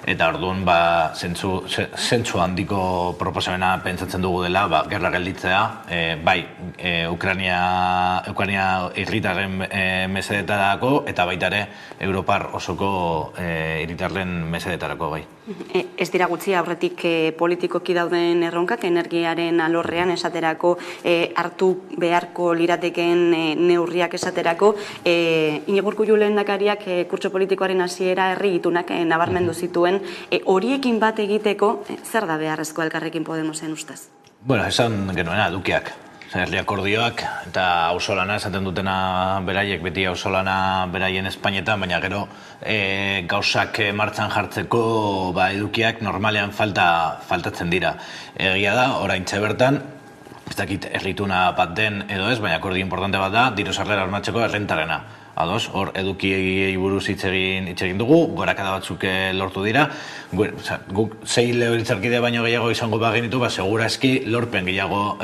eta orduan zentzu handiko proposamena pentsatzen dugu dela gerra gelditzea, bai Ukraina herritarren mesedetarako eta baita ere Europar osoko herritarren mesedetarako bai. Ez dira gutxi aurretik politikoki dauden erronkak energiaren alorrean esaterako hartu beharko liratekeen neurriak esaterako. Iñigo Urkullu lehendakariak kurtso politikoaren hasiera herri itunak nabarmendu zituen. Horiekin bat egiteko zer da beharrezko Elkarrekin Podemosen ustez? Bueno, esan genuena edukiak. Herri akordioak eta auzolana esaten dutena beraiek, beti auzolana beraien Espainetan, baina gero gauzak martxan jartzeko edukiak normalean faltatzen dira. Egia da, oraintxe bertan, ez dakit herrituna bat den edo ez, baina akordio importante bat da, diru sarrera hormatzeko errentarena. Ados, hor edukiei buruz hitz egin dugu, gorakada batzuk lortu dira. Guk 6 legebiltzarkide baino gehiago izango bagenitu, segurazki lorpen gehiago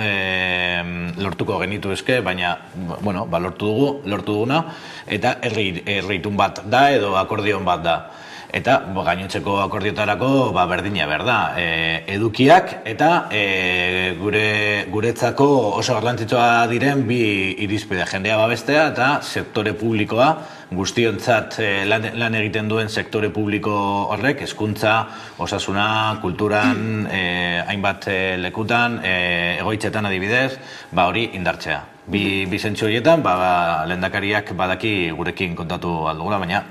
lortuko genitu eske, baina lortu duguna, eta herritun bat da edo akordion bat da. Eta gainontzeko akordiotarako berdina behar da. Edukiak eta guretzako oso garrantzitsua diren bi irizpide, jendea babestea eta sektore publikoa, guztiontzat lan egiten duen sektore publiko horrek, hezkuntza, osasuna, kulturan, hainbat lekutan, egoitzetan adibidez, hori indartzea. Bi zentzu horietan, lehendakariak badaki gurekin kontatu aldugula, baina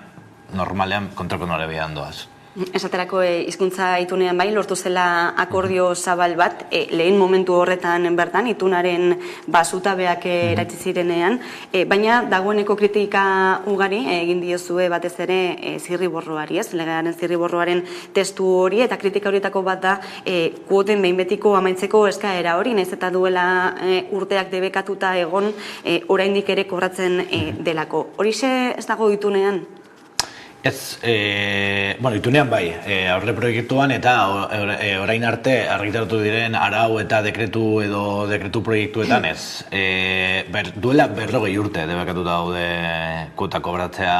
normalean kontrako norebean doaz. Esaterako hizkuntza itunean bai, lortu zela akordio zabal bat, lehen momentu horretan bertan, itunaren zutabeak eratzi zirenean, baina dagoeneko kritika ugari egin diozue batez ere zirriborroari, legearen zirriborroaren testu hori, eta kritika horietako bat da kuoten behin betiko amaitzeko eskaera hori, nahiz eta duela urteak debekatuta egon oraindik ere kobratzen delako. Horixe ez dago itunean? Ez, itunean bai, aurre proiektuan eta orain arte argitaratu diren arau eta dekretu edo dekretu proiektuetan ez. Duela 40 urte debekatuta daude kuota kobratzea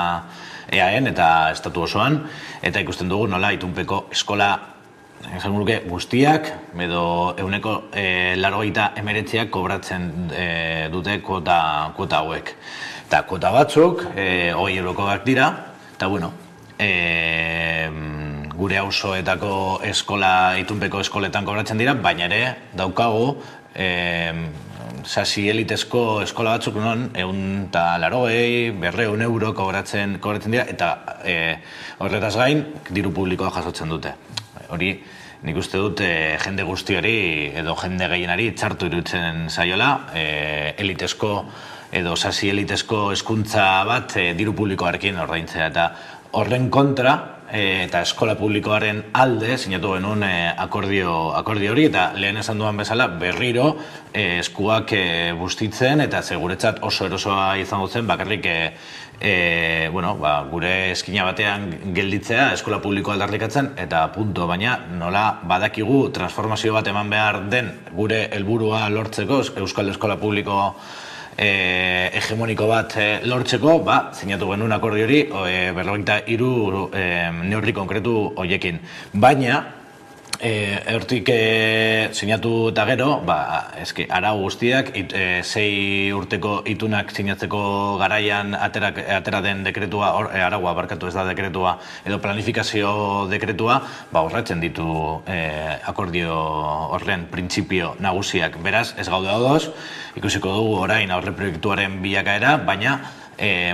EAen eta estatu osoan, eta ikusten dugu nola itunpeko eskola guztiak, edo 89% kobratzen dute kuota hauek. Eta kuota batzuk, 20 eurokoak dira, eta bueno, gure auzoetako itunpeko eskoletan kobratzen dira, baina ere daukagu sasi elitezko eskola batzuk non 180, 200 euro kobratzen dira, eta horretaz gain diru publikoa jasotzen dute. Hori, nik uste dut jende guztiari edo jende gehienari txartu iruditzen zaiola, elitezko edo sasi elitezko hezkuntza bat diru publikoarekin ordaintzea, eta horren kontra eta eskola publikoaren alde sinatu genuen akordio hori, eta lehen esan duan bezala berriro eskuak bustitzen, eta seguretzat oso erosoa izango zen bakarrik gure eskina batean gelditzea eskola publikoa aldarrikatzen, eta punto, baina nola badakigu transformazio bat eman behar den gure helburua lortzeko, euskal eskola publiko hegemoniko bat lortzeko, sinatu genuen akordio hori 43 neurri konkretu horiekin. Baina, hortik sinatu eta gero, arau guztiak, 6 urteko itunak sinatzeko garaian atera den dekretua, araua barkatu ez da dekretua, edo planifikazio dekretua, urratzen ditu akordio horren printzipio nagusiak. Beraz, ez gaude ados, ikusiko dugu orain aurre proiektuaren bilakaera, baina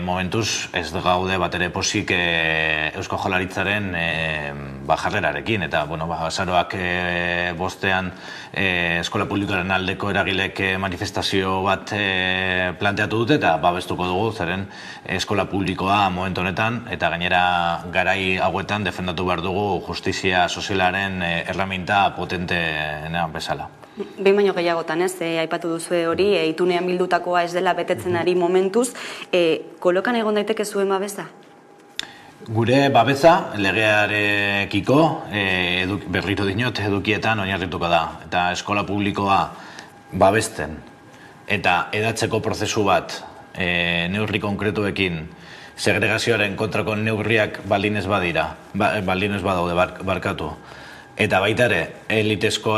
momentuz ez gaude bat ere posik Eusko Jaurlaritzaren jarrerarekin, eta azaroak bostean eskola publikoaren aldeko eragilek manifestazio bat planteatu dute, eta babestuko dugu zeren eskola publikoa momentu honetan, eta gainera garai hauetan defendatu behar dugu justizia sozialaren erraminta potenteena bezala. Behin baino gehiagotan aipatu duzue hori, itunean bildutakoa ez dela betetzen ari momentuz, kolokan egon daiteke zuen babesa? Gure babesa legearekiko, berriro dinot, edukietan oinarrituko da, eta eskola publikoa babesten eta edatzeko prozesu bat neurri konkretuekin segregazioaren kontrako neurriak baldin ez badaude barkatu. Eta baita ere, elitezko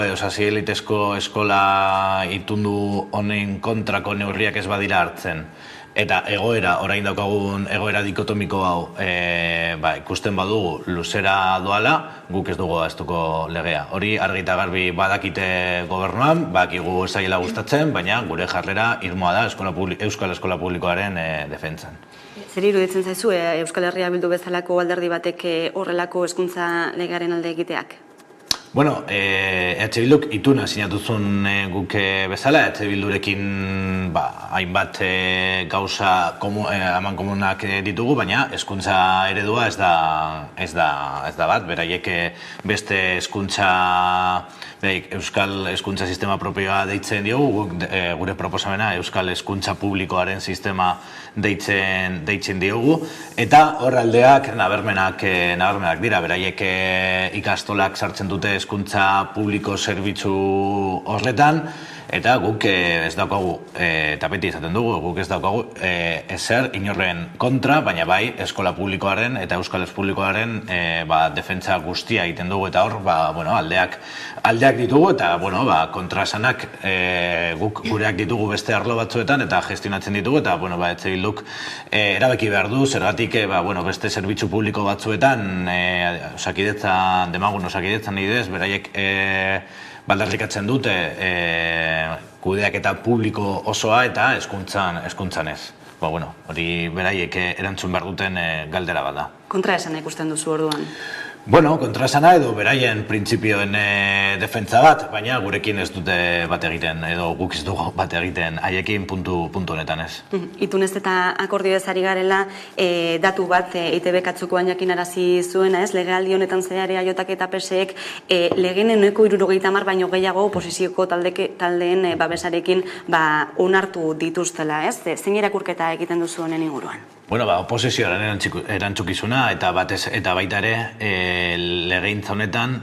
eskola itundu honen kontrako neurriak ez badira hartzen. Eta orain daukagun egoera dikotomiko hau ikusten badugu luzera doala, guk ez dugu ahaztuko legea. Hori argi eta garbi badakite gobernuan, bakigu ez zaiela gustatzen, baina gure jarrera irmoa da Euskal Eskola Publikoaren defentsan. Zer iruditzen zaizu Euskal Herria Bildu bezalako alderdi batek horrelako hezkuntza legearen alde egiteak? Bueno, EH Bilduk ituna sinatuzun guk bezala, EH Bildurekin hainbat gauza aman komunak ditugu, baina hezkuntza eredua ez da bat, beraiek beste Euskal Hezkuntza Sistema propioa deitzen diogu, gure proposamena Euskal Hezkuntza Publikoaren sistema deitzen diogu, eta hor aldeak nabarmenak dira, beraiek ikastolak sartzen dute hezkuntza publiko zerbitzu horretan, eta guk ez daukagu, eta beti izaten dugu, guk ez daukagu ezer inorren kontra, baina bai eskola publikoaren eta euskal ez publikoaren defentsa guztia egiten dugu, eta hor aldeak ditugu, eta kontrasanak guk gureak ditugu beste arlo batzuetan, eta gestionatzen ditugu, eta EH Bilduk erabaki behar du, zergatik beste zerbitzu publiko batzuetan demagun osakidetzan idez, beraiek baldarrikatzen dute kudeaketa publiko osoa eta hezkuntzan ez. Hori beraiek erantzun behar duten galdera bat da. Kontra esan ikusten duzu orduan? Bueno, kontrasana edo beraien printzipioen defentsa bat, baina gurekin ez dute bat egiten, edo guk ez dugu bat egiten haiekin puntu honetan ez. Itunez eta akordio ezari garela, datu bat EITB atzukoan jakinarazi zuena ez, legealdi honetan zehar EAJak eta PSek legeen 70% baino gehiago oposizioko taldeen babesarekin onartu dituztela ez. Zein irakurketa egiten duzu honen inguruan? Bueno, oposizioaren erantzukizuna eta baita ere legegintza honetan,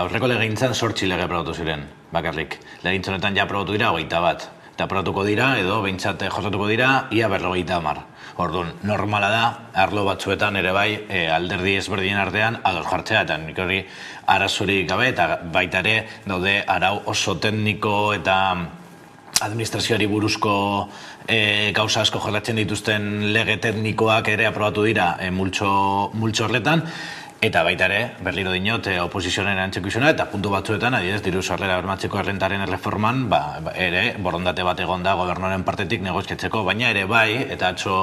aurreko legegintzan 8 lege aprobatu ziren, bakarrik. Legegintza honetan ja aprobatu dira 21. Eta aprobatuko dira, edo behintzat josatuko dira, ia 50. Orduan, normala da, arlo batzuetan ere bai, alderdi ezberdien artean, ados jartzea, eta nik hori arazorik gabe, eta baita ere daude arau oso tekniko eta administrazioari buruzko gauza asko jorratzen dituzten lege teknikoak ere aprobatu dira multxo horretan, eta baita ere, berriro dinot, oposizioaren erantzukizuna, eta puntu batzuetan, adibidez, diru sarrera bermatzeko errentaren erreforman, ere, borondate bat egon da gobernuaren partetik negoziatzeko, baina ere bai, eta atzo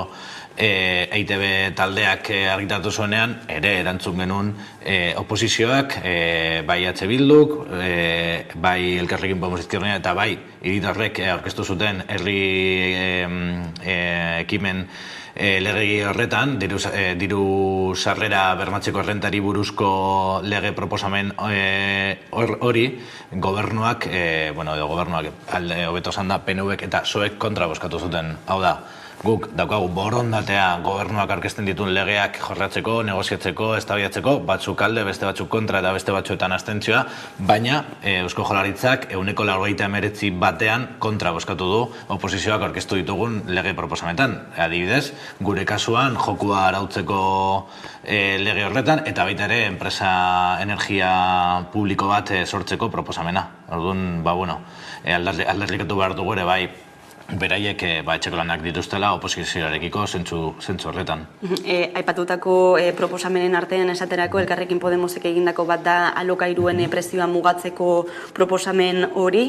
EITB taldeak argitaratu zuenean, ere erantzun genuen oposizioak, bai H. Bilduk, bai Elkarrekin Podemos Izquierda Unida, eta bai hiritarrek aurkeztu zuten herri ekimen lege horretan, diru sarrera bermatzeko errentari buruzko lege proposamen hori, gobernuak, alde hobeto esan da, PNVek eta PSOEk kontra bozkatu zuten. Hau da, guk daukagu borondatea gobernuak aurkezten dituen legeak jorratzeko, negoziatzeko, eztabaidatzeko, batzuk alde, beste batzuk kontra eta beste batzuetan abstentzioa, baina Eusko Jaurlaritzak 199 batean kontra bozkatu du oposizioak aurkeztu ditugun lege proposamenetan. Adibidez, gure kasuan jokua arautzeko lege horretan, eta baita ere enpresa energia publiko bat sortzeko proposamena. Orduan, aldarrikatu behar dugu ere bai, beraiek etxeko lanak dituztela oposizioarekiko zentzu horretan. Aipatutako proposamenen artean esaterako Elkarrekin Podemosek egindako bat da alokairuen prezioa mugatzeko proposamen hori.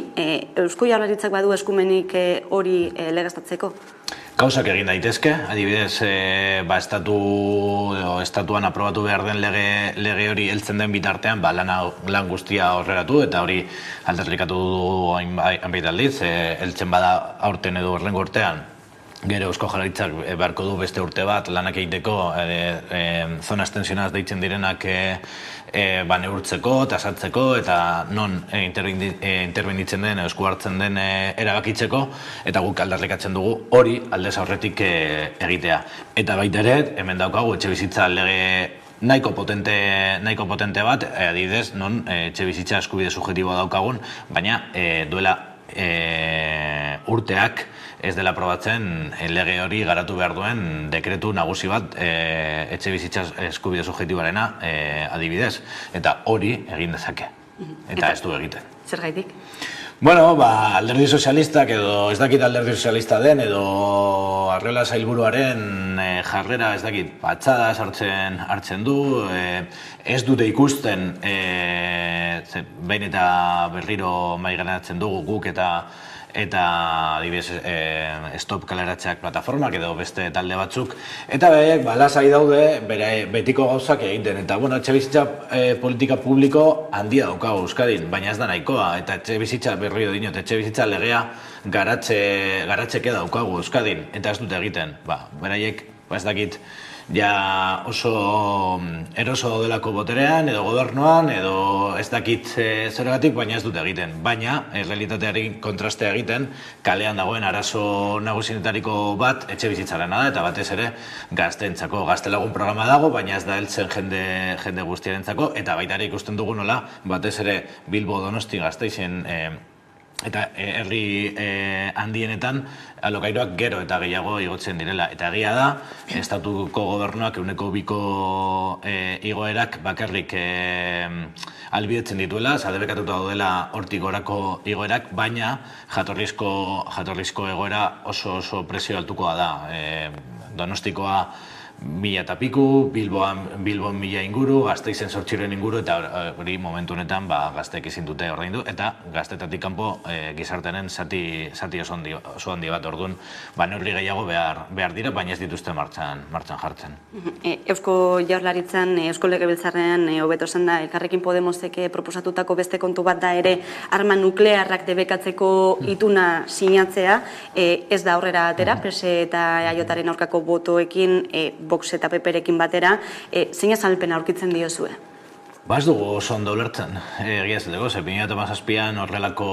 Eusko Jaurlaritzak badu eskumenik hori legeztatzeko? Gauzak egin daitezke, adibidez, estatuan aprobatu behar den lege hori heltzen den bitartean, lan guztia horreratu, eta hori aldarrikatu dugu hainbait aldiz, heltzen bada aurten edo horrengo urtean, gero Eusko Jaurlaritzak beharko du beste urte bat lanak egiteko, zona estensionaz deitzen direnak neurtzeko, tasatzeko, eta non interbenditzen den, esku hartzen den erabakitzeko, eta guk aldarrikatzen dugu hori aldez aurretik egitea. Eta baita ere, hemen daukagu etxebizitza lege nahiko potente bat, adibidez, non etxebizitza eskubide subjektiboa daukagun, baina duela urteak ez dela aprobatzen lege hori garatu behar duen dekretu nagusi bat etxebizitza eskubide subjektiboarena adibidez. Eta hori egin dezake. Eta ez du egiten. Zergaitik? Bueno, alderdi sozialistak edo ez dakit alderdi sozialista den edo Arriola sailburuaren jarrera ez dakit patxadas hartzen du, ez dute ikusten behin eta berriro mahaigainean dugu guk eta adibidez stop kaleratzeak plataformak edo beste talde batzuk, eta lasai daude betiko gauzak egiten, eta etxebizitza politika publiko handia daukagu Euskadin, baina ez da nahikoa, eta etxebizitza berriro dinot, etxebizitza legea garatzeke daukagu Euskadin, eta ez dute egiten, beraiek, ez dakit, ja oso eroso delako boterean, edo gobernuan, edo ez dakit zergatik, baina ez dute egiten. Baina, realitatearekin kontrastea egiten, kalean dagoen arazo nagusienetariko bat etxebizitzarena da, eta batez ere gazteentzako. Gaztelagun programa dago, baina ez da heltzen jende guztiarentzako, eta baita ere ikusten dugu nola, batez ere Bilbo, Donosti, Gasteizen eta herri handienetan alokairuak gero eta gehiago igotzen direla. Eta egia da, estatuko gobernuak 2% igoerak bakarrik albidetzen dituela, zadebekatuta daudela hortik gorako igoerak, baina jatorrizko egoera oso presio altukoa da. Donostikoa 1000 eta piku, Bilbon 1000 inguru, Gasteizen 800 inguru, eta hori momentu honetan gazteek ezin dute ordaindu, eta gaztetatik kanpo gizartearen zati oso handi bat, orduan, neurri gehiago behar dira, baina ez dituzte martxan jartzen. Eusko Jaurlaritzan, Eusko Legebiltzarrean, hobeto esan da, Elkarrekin Podemosek proposatutako beste kontu bat da ere, arma nuklearrak debekatzeko ituna sinatzea, ez da aurrera atera, PSE eta EAJaren aurkako botoekin, Vox eta PPrekin batera, zein azalpena aurkitzen diozue? Ez dugu oso ondo ulertzen, egia ez dugu, 2017an horrelako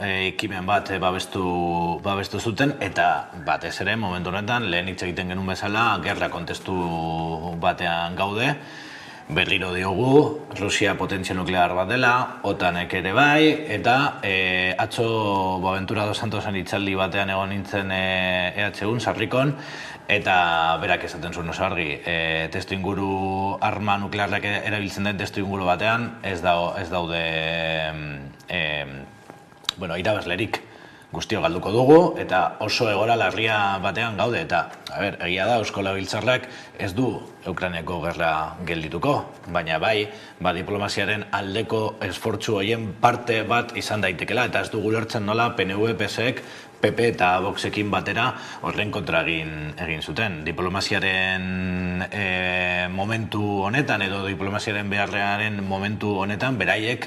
ekimen bat babestu zuten, eta batez ere, momentu honetan, lehen hitz egiten genuen bezala, gerra kontestu batean gaude, berriro diogu, Rusia potentzia nuklear bat dela, OTAnek ere bai, eta atzo Boaventura dos Santosen hitzaldi batean egon nintzen EHUn, Sarrikon, eta berak esaten zuen oso argi, testu inguru arma nuklearrak erabiltzen den testu inguru batean, ez daude irabazlerik. Guztio galduko dugu, eta oso egora larria batean gaude, eta egia da, Eusko Legebiltzarrak ez du Ukrainako gerra geldituko, baina bai, diplomaziaren aldeko esfortzu horien parte bat izan daitekela, eta ez dugu ulertzen nola PNV, PSek, PP eta Voxekin batera horren kontra egin zuten. Diplomaziaren momentu honetan edo diplomaziaren beharrearen momentu honetan beraiek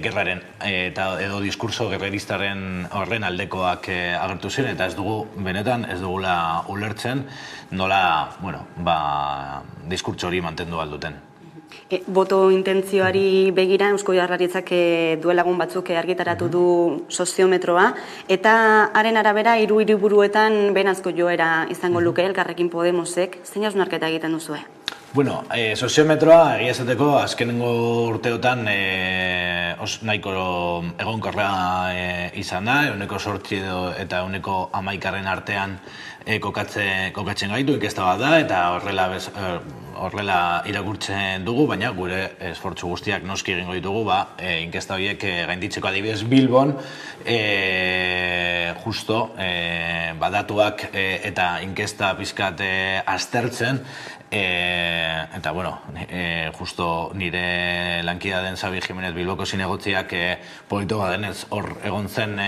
gerraren edo diskurso gerreristaren horren aldekoak agertu ziren, eta ez dugu benetan ez dugula ulertzen nola diskurtso hori mantendu alduten. Boto intentzioari begira, Eusko Jaurlaritzak duelagun batzuk argitaratu du soziometroa, eta haren arabera, hiru hiriburuetan benazko joera izango luke Elkarrekin Podemosek, zein hausnarketa egiten duzue? Soziometroa, egia esateko, azkenengo urteotan nahiko egonkorra izan da, 8% eta 11% artean kokatzen gaitu, inkesta bat da, eta horrela irakurtzen dugu, baina gure esfortzu guztiak noski egingo ditugu, inkesta horiek gainditzeko, adibidez Bilbon, justo datuak eta inkesta pizkat aztertzen, eta, justo nire lankida den Xabi Jimenez Bilboko zinegotziak polito badenez hor egon zen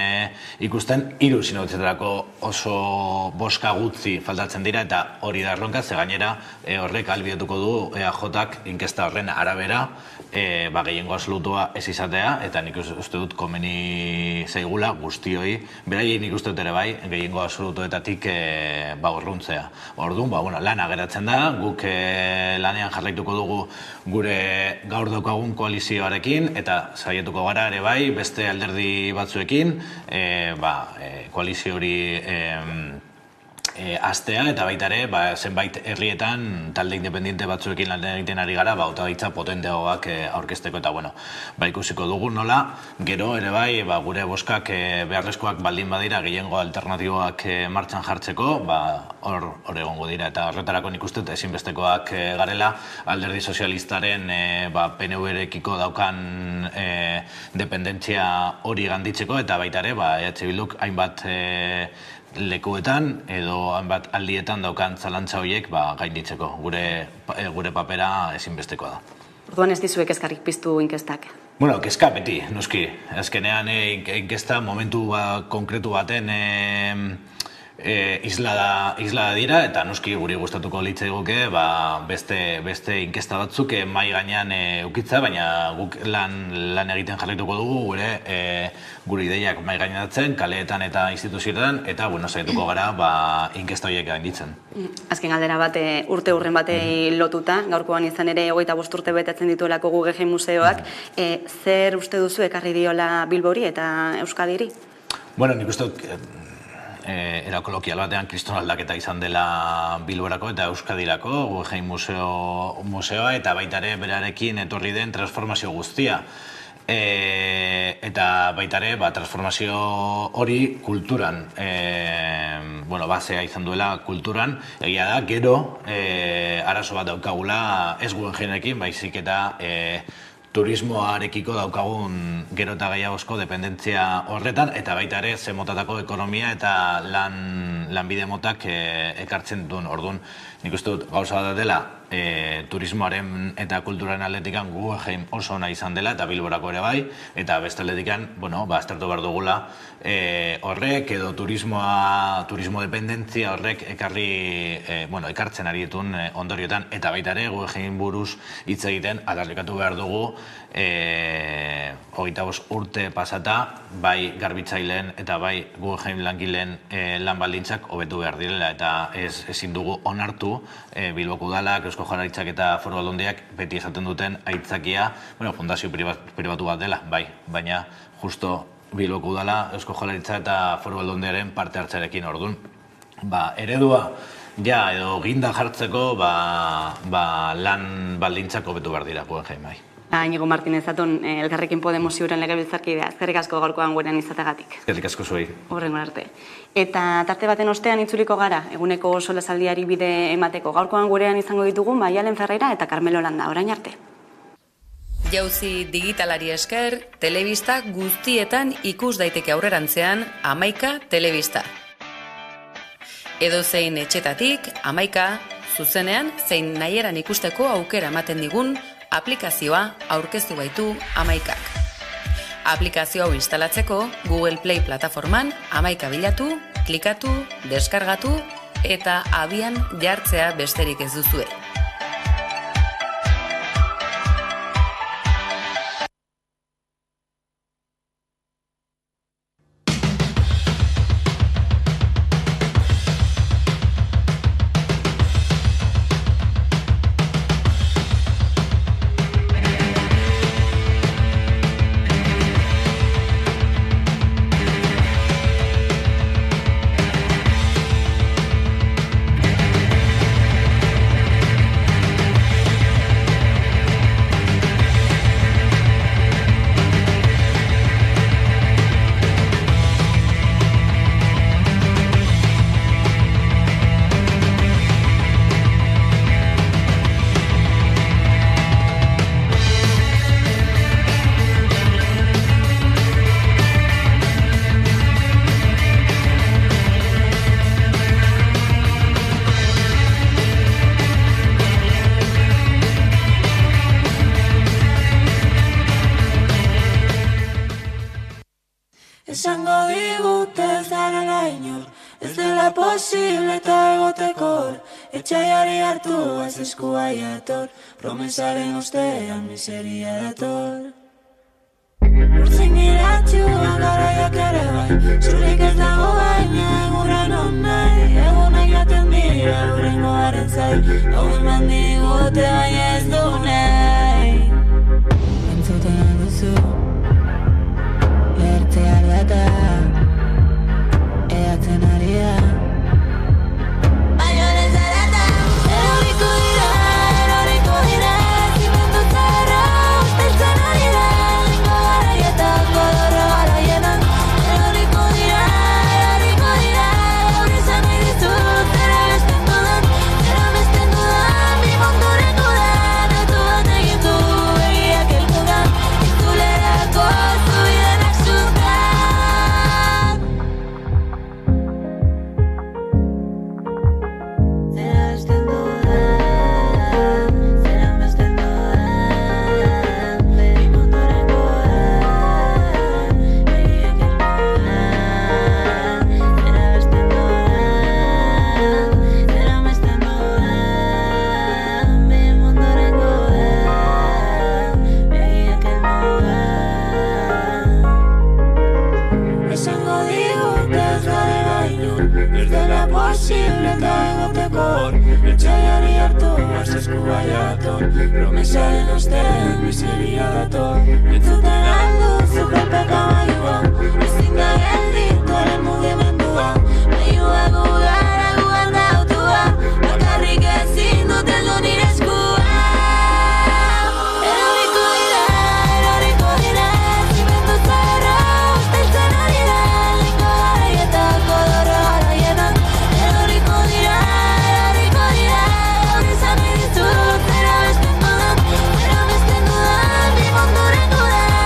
ikusten, 3 zinegotzetarako oso boska gutxi faltatzen dira, eta hori da erronka, ze gainera horrek ahalbidetuko du EAJak inkesta horren arabera gehiengo absolutua ez izatea, eta nik uste dut komeni zaigula guztioi, beraiei nik uste dut ere bai, gehiengo absolutuetatik urruntzea. Orduan, lana geratzen da, guk lanean jarraituko dugu gure gaur daukagun koalizioarekin, eta saietuko gara ere bai, beste alderdi batzuekin, koalizio hori astea, eta baita ere, zenbait herrietan talde independiente batzuekin lan egiten ari gara, hautagaitza potenteagoak aurkezteko, eta ikusiko dugu nola, gero ere bai, gure boskak beharrezkoak baldin badira gehiengo alternatiboak martxan jartzeko, hor egongo dira, eta horretarako nik uste ezinbestekoak garela, alderdi sozialistaren PNV-rekiko daukan dependentzia hori ganditzeko, eta baita ere, EH Bilduk hainbat lekuetan edo hainbat aldietan daukan zalantza horiek gainditzeko. Gure papera ezinbestekoa da. Orduan ez dizuek kezkarik piztu inkestak? Kezka beti, noski. Azkenean inkesta momentu konkretu baten islada dira, eta noski guri gustatuko litzaiguke beste inkesta batzuk mai gainean ukitza, baina guk lan egiten jarraituko dugu gure ideiak mai gainenatzen, kaleetan eta instituzioetan, eta saietuko gara inkesta horiek gainditzen. Azken galdera bat urte hurren batei lotuta, gaurkoan izan ere 25 urte betetzen dituelako Guggenheim Museoak, zer uste duzu ekarri diola Bilbori eta Euskadiri? Nik uste dut era kolokial batean kriston aldaketa izan dela Bilborako eta Euskadirako, Guggenheim Museoa, eta baita ere berarekin etorri den transformazio guztia. Eta baita ere, transformazio hori kulturan, basea izan duela kulturan, egia da, gero arazo bat daukagula ez Guggenheimekin, baizik eta turismoarekiko daukagun gero eta gehiagozko dependentzia horretan, eta baita ere, ze motatako ekonomia eta lan lanbide motak ekartzen duen. Orduan, nik uste dut gauza bat dela turismoaren eta kulturaren aldetikan Guggenheim oso ona izan dela, eta Bilborako ere bai, eta beste aldetikan, aztertu behar dugula horrek edo turismo dependentzia horrek ekartzen ari dituen ondoriotan, eta baita ere Guggenheim buruz hitz egiten aldarrikatu behar dugu 25 urte pasata, bai garbitzaileen eta bai Guggenheim langileen lan baldintzak hobetu behar direla, eta ezin dugu onartu Bilboko Udalak, Eusko Jaurlaritzak eta Foru Aldundiak beti esaten duten aitzakia, fundazio pribatu bat dela, bai, baina justo Bilboko Udala, Eusko Jaurlaritza eta Foru Aldundiaren parte hartzearekin. Orduan, eredua edo ginda jartzeko lan baldintzak hobetu behar dira Guggenheim bai. Iñigo Martínez Zatón, Elkarrekin Podemos Ziuren legebiltzarkidea, eskerrik asko gaurkoan gurean izategatik. Eskerrik asko zuei. Horrengo arte. Eta tarte baten ostean itzuliko gara, eguneko solasaldiari bide emateko. Gaurkoan gurean izango ditugu Maialen Ferreira eta Carmelo Landa, orain arte. Jauzi digitalari esker, telebista guztietan ikus daiteke aurrerantzean 11 telebista. Edozein etxetatik 11 zuzenean zein nahieran ikusteko aukera ematen digun aplikazioa aurkeztu baitu 11ak. Aplikazio hau instalatzeko Google Play plataforman 11 bilatu, klikatu, deskargatu eta abian jartzea besterik ez duzue. Esango digute ez darela inor, ez dela posible eta egoteko hor, etxaiari hartu ez eskua jator, promesaren ostean miseria dator. Urtzen giratxuan garaiak ere bai, zurik ez dago baina egurren onai, egunak jaten dira urrengoaren zai, hau eman digute baina ez du nahi. Entzuten alduzu, eta eatzen ari da baioren zarata eroriko dira zimendu zarra usteltzen ari da lingo garaietan godorro garaietan eroriko dira gaur izan nahi dizut zera besten dudan bi montureko dan etu bat egin du begiak elmugan itzulerako zubidenak zuzkan. Etxaiari hartu, eskua jator, promesaren ostean miseria dator. Entzuten alduzu kolpeka mailua, ezin da gelditu haren mugimendua. Mailua gu gara guan dautua, bakarrik ezin dut heldu nire eskua. Eroriko dira, zimendu zarra usteltzen ari da, lingo garaietan godorro garaietan. Eroriko dira, zera besten dudan, bi montureko da.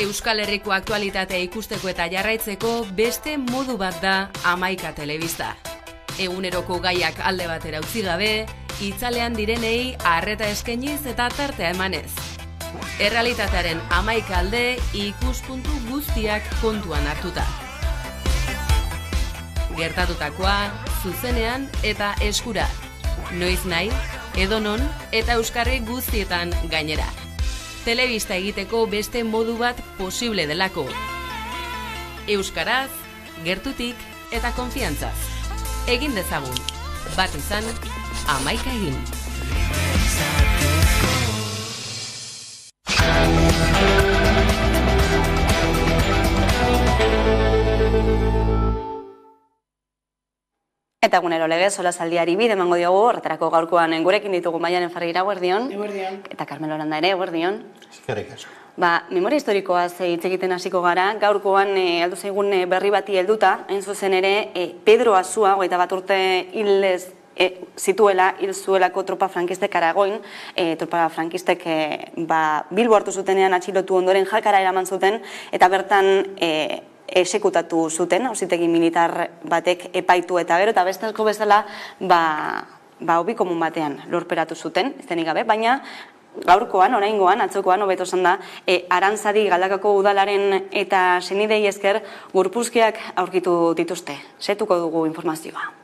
Euskal Herriko aktualitatea ikusteko eta jarraitzeko beste modu bat da Hamaika Telebista. Eguneroko gaiak alde batera utzi gabe, itzalean direnei arreta eskainiz eta tartea emanez. Errealitatearen 11 alde ikuspuntu guztiak kontuan hartuta. Gertatutakoa, zuzenean eta eskura. Noiz nahi, edonon eta euskarri guztietan gainera. Telebista egiteko beste modu bat posible delako. Euskaraz, gertutik eta konfiantzaz. Egin dezagun, bat izan, 11 egin. Eta egunero legez, solasaldiari bide emango diogu, horretarako gaurkoan gurekin ditugu Maialen Ferreira, eguerdion. Eguerdion. Eta Carmelo Aranda ere, eguerdion. Eskerrik asko. Memoria historikoaz hitz egiten hasiko gara, gaurkoan aldu zaigun berri bati helduta, hain zuzen ere, Pedro Asua, 21 urte hilez zituela, hil zuelako tropa frankistek Aragoin, tropa frankistek Bilbo hartu zutenean atxilotu ondoren Jalkara eraman zuten, eta bertan esekutatu zuten, auzitegi militar batek epaitu eta gero, eta beste asko bezala, hobi komun batean lurperatu zuten, izenik gabe, baina gaurkoan, oraingoan, atzokoan, hobeto esan da, Arantzadi Galdakako udalaren eta senidei esker gorpuzkiak aurkitu dituzte. Setuko dugu informazioa.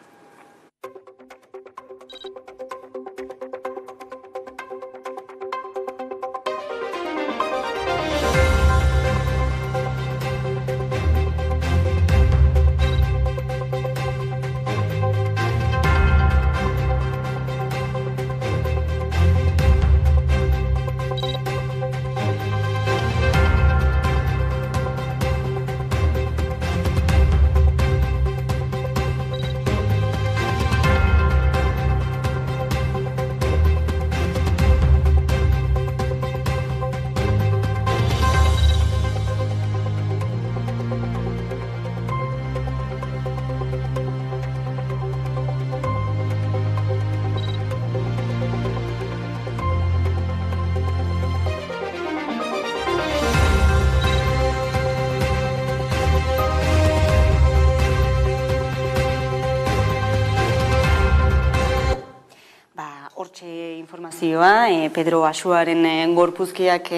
Informazioa, Pedro Asuaren gorpuzkiak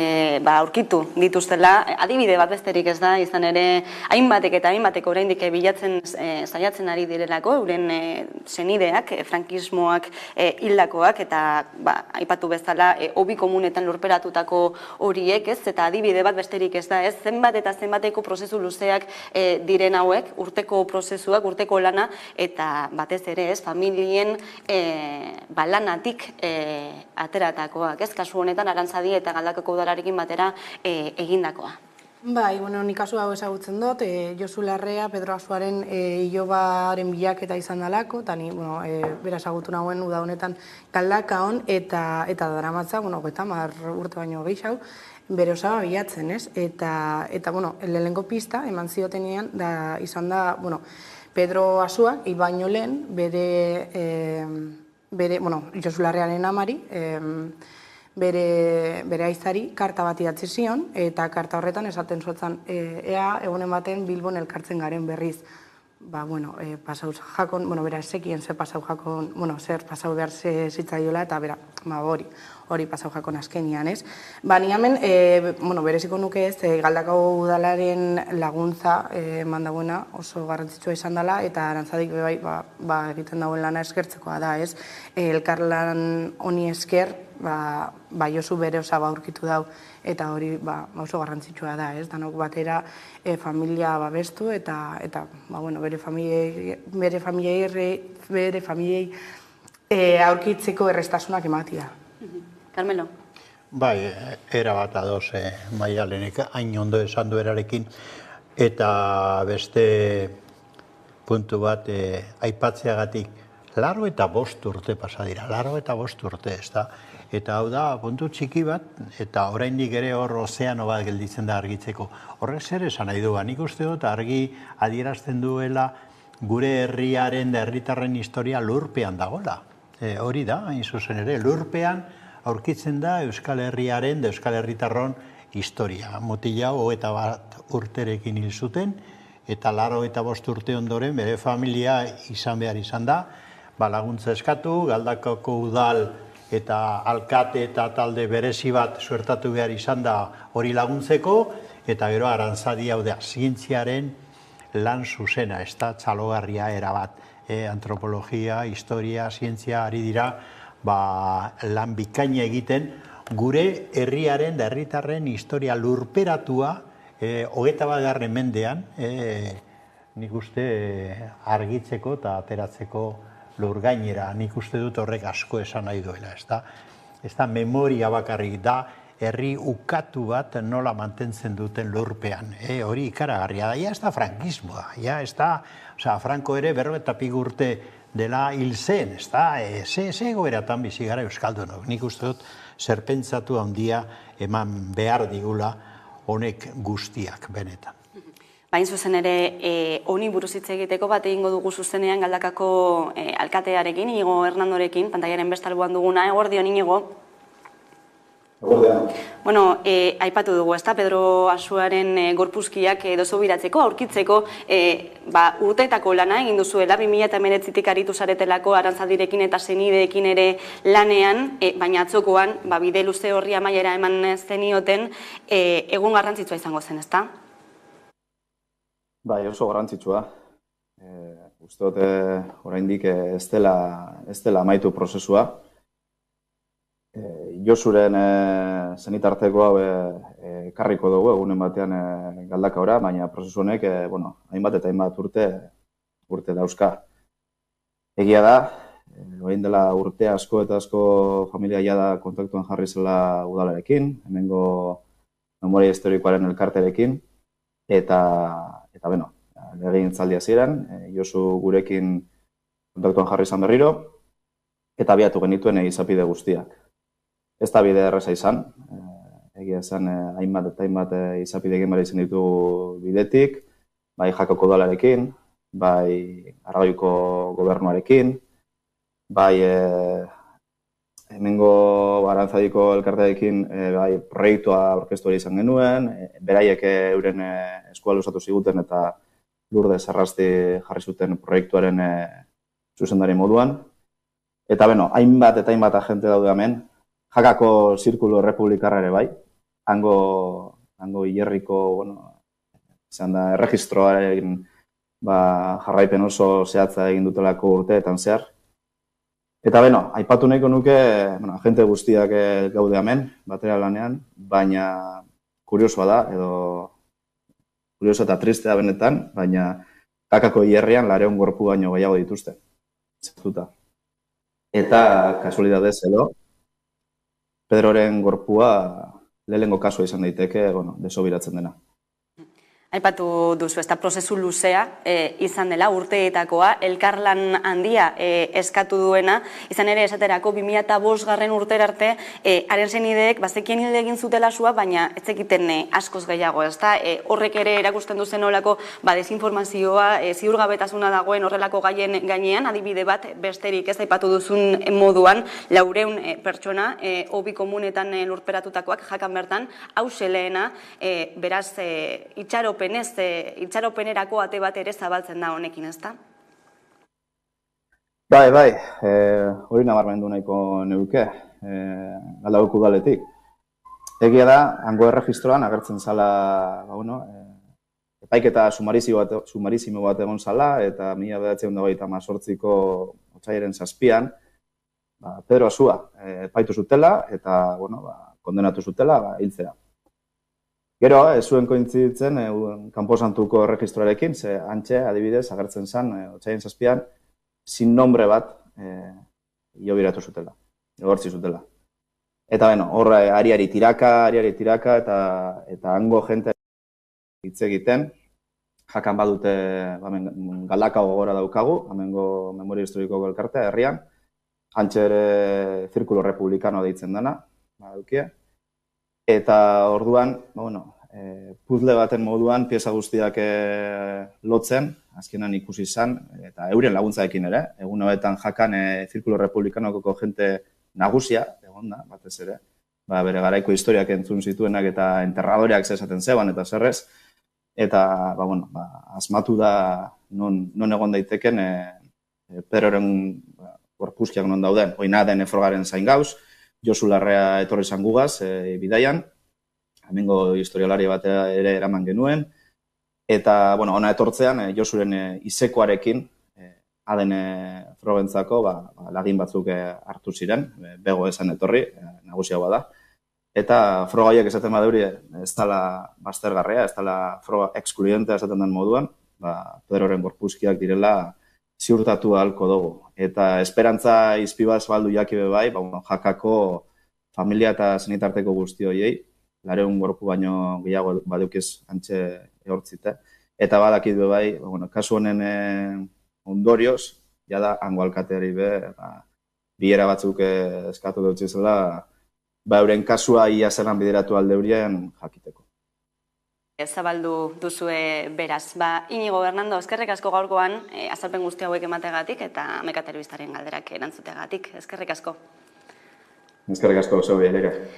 aurkitu dituztela, adibide bat besterik ez da, izan ere hainbatek eta hainbatek oraindik bilatzen saiatzen ari direlako, euren senideak, frankismoak hildakoak, eta aipatu bezala hobi komunetan lurperatutako horiek, ez, eta adibide bat besterik ez da, ez, zenbat eta zenbateko prozesu luzeak diren hauek, urteko prozesuak, urteko lana, eta batez ere ez, familien lanatik ateratakoak, ez, kasu honetan Arantzadi eta Galdakako udalarekin batera egindakoa. Nik kasu hau ezagutzen dut, Josu Larrea, Pedro Asuaren hilobaren bilaketa izan dalako, eta ni, bera ezagutu nagoen uda honetan Galdakaon, eta daramatza, 30 urte baino gehiago, bere osaba bilatzen, ez? Eta, lehenengo pista, eman ziotenean, izan da, Pedro Asuak, hil baino lehen, Josu Larrearen amari, bere aizari karta bat idatzi zion, eta karta horretan esaten zuetzen, ea egunen baten Bilbon elkartzen garen berriz. Pasau jakon, bera esekien zer pasau jakon, zer pasau behar zitzaiola, eta hori pasau jakon azkenian, ez? Ni hemen, bereziko nuke ez, Galdakao udalaren laguntza mandagoena oso garrantzitsua izan dela, eta Arantzadik egiten dagoen lana eskertzekoa da, ez? Elkarlan honi esker, Josu bere osaba aurkitu dau, eta hori oso garrantzitsua da, ez? Danok batera familia babestu, eta bere familiei aurkitzeko errestasunak ematia. Carmelo? Era bat adoz Maialenek hain ondo esan duerarekin, eta beste puntu bat aipatzeagatik, 85 urte pasa dira, 85 urte, ez da? Eta hau da, puntu txiki bat, eta oraindik ere hor ozeano bat gelditzen da argitzeko. Horrek zer esan nahi du, nik uste dut argi adierazten duela gure herriaren, herritarren historia lurpean dagoela. Hori da, hain zuzen ere, lurpean aurkitzen da Euskal Herriaren, Euskal Herritarron historia. Mutila 21 urterekin hil zuten, eta 85 urte ondoren bere familia izan behar izan da, laguntza eskatu, Galdakako udal eta alkate eta talde berezi bat suertatu behar izan da hori laguntzeko, eta gero Arantzadi hau da, zientziaren lan zuzena, ez da txalogarria erabat. Antropologia, historia, zientzia ari dira lan bikaina egiten, gure herriaren da herritarren historia lurperatua 21. mendean, nik uste argitzeko eta ateratzeko lurgainera, nik uste dut horrek asko esan nahi duela, ez da memoria bakarrik da, herri ukatu bat nola mantentzen duten lurpean. Hori ikaragarria da, ez da frankismoa, ez da, Franco ere 40 urte dela hil zen, ez da, ze goberatan bizi gara euskaldunok. Nik uste dut zerpentsatu handia eman behar digula honek guztiak benetan. Bain zuzen ere, honi buruz hitz egiteko bat egingo dugu zuzenean Galdakako alkatearekin, Inigo Hernandorekin, pantaiaren bestalbuan duguna, eguerdion Inigo. Bueno, aipatu dugu, ezta, Pedro Asuaren gorpuzkiak dozobiratzeko, aurkitzeko, urteetako lana egin duzuela, 2019tik aritu zaretelako Arantzadirekin eta senideekin ere lanean, baina atzokoan, bide luze horri amaiera eman zenioten, egun garrantzitsua izango zen, ezta? Bai, oso garrantzitsua. Uste dut, oraindik ez dela amaitu prozesua. Josuren zenitarteko hau ekarriko dugu egunen batean Galdakaora, baina prozesu honek hainbat eta hainbat urte dauzka. Egia da, orain dela urte asko eta asko familia jada kontaktuan jarri zela udalarekin, hemengo memoria historikoaren elkarterekin, eta legegintzaldia ziren, Josu gurekin kontaktuan jarri izan berriro, eta abiatu genituen izapide guztiak. Ez da bide erreza izan, egia esan hainbat eta hainbat izapide egin behar izan ditu bidetik, bai Jakoko udalarekin, bai Arraioiko gobernuarekin, bai hemengo Arantzadiko elkartearekin bai proiektua aurkeztu izan genuen, beraiek euren eskua luzatu ziguten eta Lourdes Errasti jarri zuten proiektuaren zuzendari moduan. Eta hainbat eta hainbat agente daude hemen, Jakako zirkulo republikarra ere bai, hango hilerriko, izan da, erregistroaren jarraipen oso zehatza egin dutelako urteetan zehar. Eta aipatu nahiko nuke, agente guztiak gaude hemen, batera lanean, baina kuriosoa da, edo kurioso eta tristea benetan, baina Jakako hilerrian 200 gorpu baino gehiago dituzte. Eta kasualidadez edo, Pedroren gorpua lehenengo kasua izan daiteke, desobiratzen dena. Aipatu duzu, ez da prozesu luzea izan dela urteetakoa, elkarlan handia eskatu duena, izan ere esaterako 2005 urtera arte, haren zenideek bazekien hilde egin zutela sua, baina ez zekiten askoz gehiago, ez da? Horrek ere erakusten duzen olako desinformazioa, ziurgabetasuna dagoen horrelako gaien gainean, adibide bat besterik ez aipatu duzun moduan, 400 pertsona, hobi komunetan lurperatutakoak jakan bertan, hau lehena, beraz, itxaropenerako ate bat ere zabaltzen da honekin, ez da? Bai, hori nabarmendu nahiko neuke, Galdakako udaletik. Egia da, hango erregistroan agertzen zala, epaiketa sumarizimo bat egon zala, eta 1928ko otsailaren 7an, Pedro Asua epaitu zutela, eta kondenatu zutela hiltzea. Gero, ez zuen kointziditzen kanposantuko erregistroarekin, ze hantxe, adibidez, agertzen zen, otsailaren 7an, sin nombre bat hilobiratu zutela, egortzi zutela. Eta, hor, ariari tiraka, eta hango jente hitz egiten, jakan badute Galdakao gogora daukagu, hemengo memoria historikoko elkartea, herrian, hantxe ere zirkulo republikano deitzen dena, eta orduan, puzzle baten moduan, pieza guztiak lotzen, azkenan ikusi izan, eta euren laguntzaekin ere, egun hauetan jakan zirkulo republikanoko jente nagusia, egon da, batez ere, bere garaiko historiak entzun zituenak eta enterradoreak zesaten zeban eta zerrez. Eta, asmatu da non egon daiteken Pedroren gorpuzkiak non dauden. Oina den frogaren zain gauz, Josu Larrea etorri zan gugaz bidaian, hemengo historialari bat ere eraman genuen, eta, ona etortzean, Josuren izekoarekin, aden frogentzako lagin batzuk hartu ziren, bego esan etorri, nagusiagoa da. Eta froga horiek esaten badeuri ez dela baztergarria, ez dela froga exkludentea esaten den moduan, Pedroren gorpuzkiak direla ziurtatu ahalko dugu. Eta esperantza izpibaz baldu jakibe bai, Jakako familia eta zenitarteko guzti horiei, 200 gorpu baino gehiago badukiz antxe ehortzite. Eta badakit be bai, kasu honen ondorioz, jada hango alkateari be, bilera batzuk eskatu dut zela, euren kasua ia zelan bideratu aldeurien jakiteko. Zabaldu duzue beraz. Inigo Bernando, eskerrik asko gaurkoan, azalpen guzti hauek emategatik eta Ameka Telebistaren galderak erantzutegatik. Eskerrik asko. Eskerrik asko, zeu ere.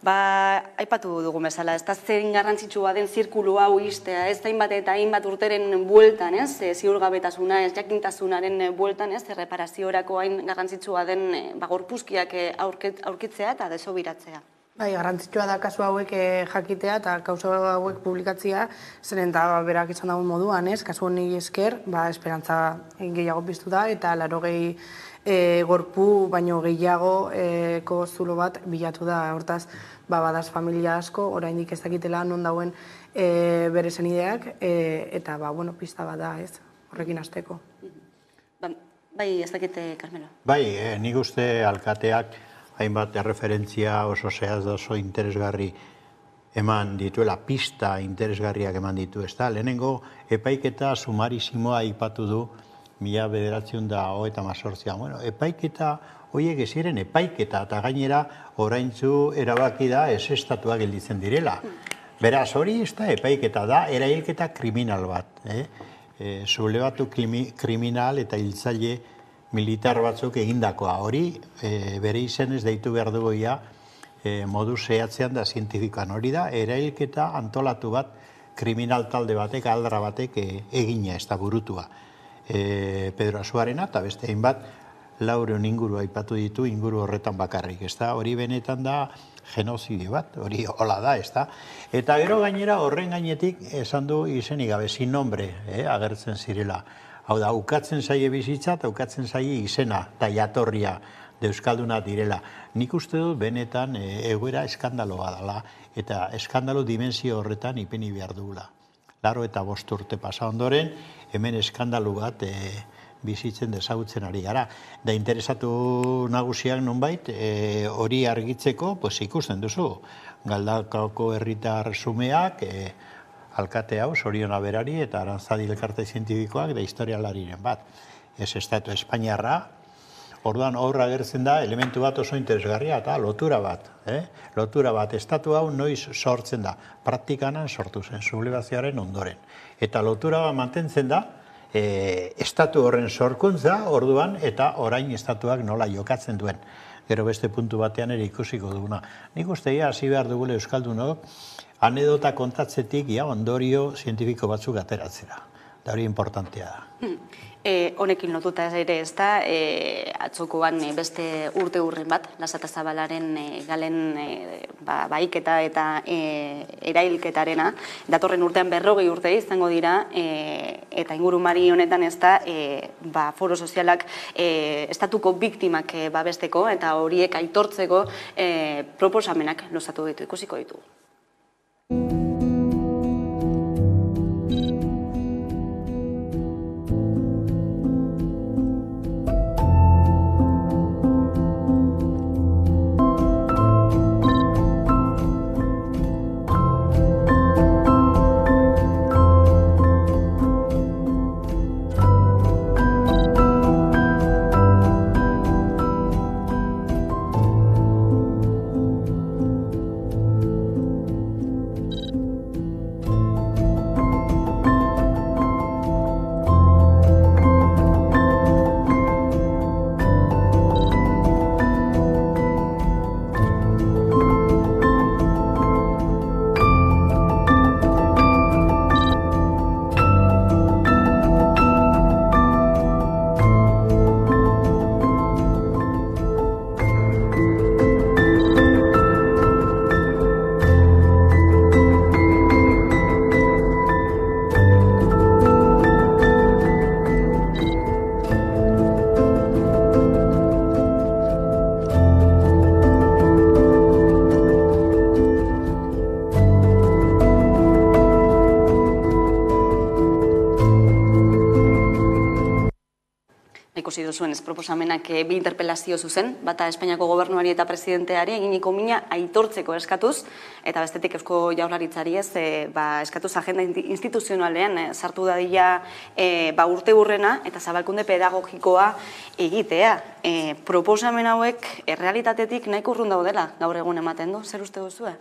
Aipatu dugu bezala, ez da zein garrantzitsua den zirkulu hau istea, ez da hainbat eta hainbat urteren bueltan, ziurgabetasuna, ez jakintasunaren bueltan, erreparaziorako hain garrantzitsua den gorpuzkiak aurkitzea eta desobiratzea. Garrantzitsua da kasu hauek jakitea eta kasu hauek publikatzea, zeren eta berak izan dagoen moduan, kasu honi esker, esperantza gehiago piztu da eta 80 gorpu baino gehiagoko zulo bat bilatu da. Hortaz, badaz familia asko, oraindik ez dakitela non dauen bere senideak, eta pista bat da, horrekin hasteko. Bai, ez dakite, Carmelo. Bai, nik uste alkateak hainbat erreferentzia oso zehaz da oso interesgarri eman dituela, pista interesgarriak eman ditu, ez da? Lehenengo epaiketa sumarizimoa aipatu du 1938. Epaiketa horiek ez ziren epaiketa eta gainera oraintzu erabaki da ez estatua gelditzen direla. Beraz, hori ez da epaiketa da, erailketa kriminal bat. Sublebatu kriminal eta hiltzaile militar batzuk egindakoa. Hori bere izenez deitu behar dugu modu zehatzean da zientifikoan. Hori da, erailketa antolatu bat kriminal talde batek, aldra batek egina, ez da burutua. Pedro Azuarena eta beste hainbat 400 inguru aipatu ditu inguru horretan bakarrik, ez da? Hori benetan da genozidio bat, hori hola da, ez da? Eta gero gainera horren gainetik esan du izenik gabe, sin nombre, agertzen zirela. Hau da, ukatzen zaie bizitza eta ukatzen zaie izena eta jatorria euskalduna direla. Nik uste dut benetan egoera eskandaloa dela eta eskandalo dimensio horretan ipini behar dugula. 85 urte pasa ondoren, hemen eskandalu bat bizitzen desagutzen ari gara. Da interesatu nagusiak nonbait, hori argitzeko ikusten duzu. Galdakako herritar xumeak, alkate hau, Soriona berari eta Arantzadi elkarte zientifikoak da historialariren bat. Ez estatu Espainiarra, orduan hor agertzen da elementu bat oso interesgarria eta lotura bat. Lotura bat, estatu hau noiz sortzen da, praktikanan sortu zen, sublibazioaren ondoren. Eta lotura bat mantentzen da, estatu horren sorkuntza orduan eta orain estatuak nola jokatzen duen. Gero beste puntu batean ere ikusiko duguna. Nik uste hasi behar dugule euskaldunok, anedota kontatzetik ondorio zientifiko batzuk ateratzera. Da hori importantea da. Honekin lotuta ere ez da, atzokoan beste urte hurren bat, Lasata Zabalaren galen baiketa eta erailketarena, datorren urtean 40 urte izango dira, eta ingurumari honetan ez da, foro sozialak estatuko biktimak babesteko eta horiek aitortzeko proposamenak luzatu ditu, ikusiko ditu. ikusi duzuen ez proposamenak bi interpelazio zuzen, bata Espainiako gobernuari eta presidenteari eginiko mina aitortzeko eskatuz, eta bestetik Eusko Jaurlaritzari eskatuz agenda instituzionalean sartu dadila urte hurrena eta zabalkunde pedagogikoa egitea. Proposamen hauek errealitatetik nahiko urrun daudela gaur egun ematen du, zer uste duzue?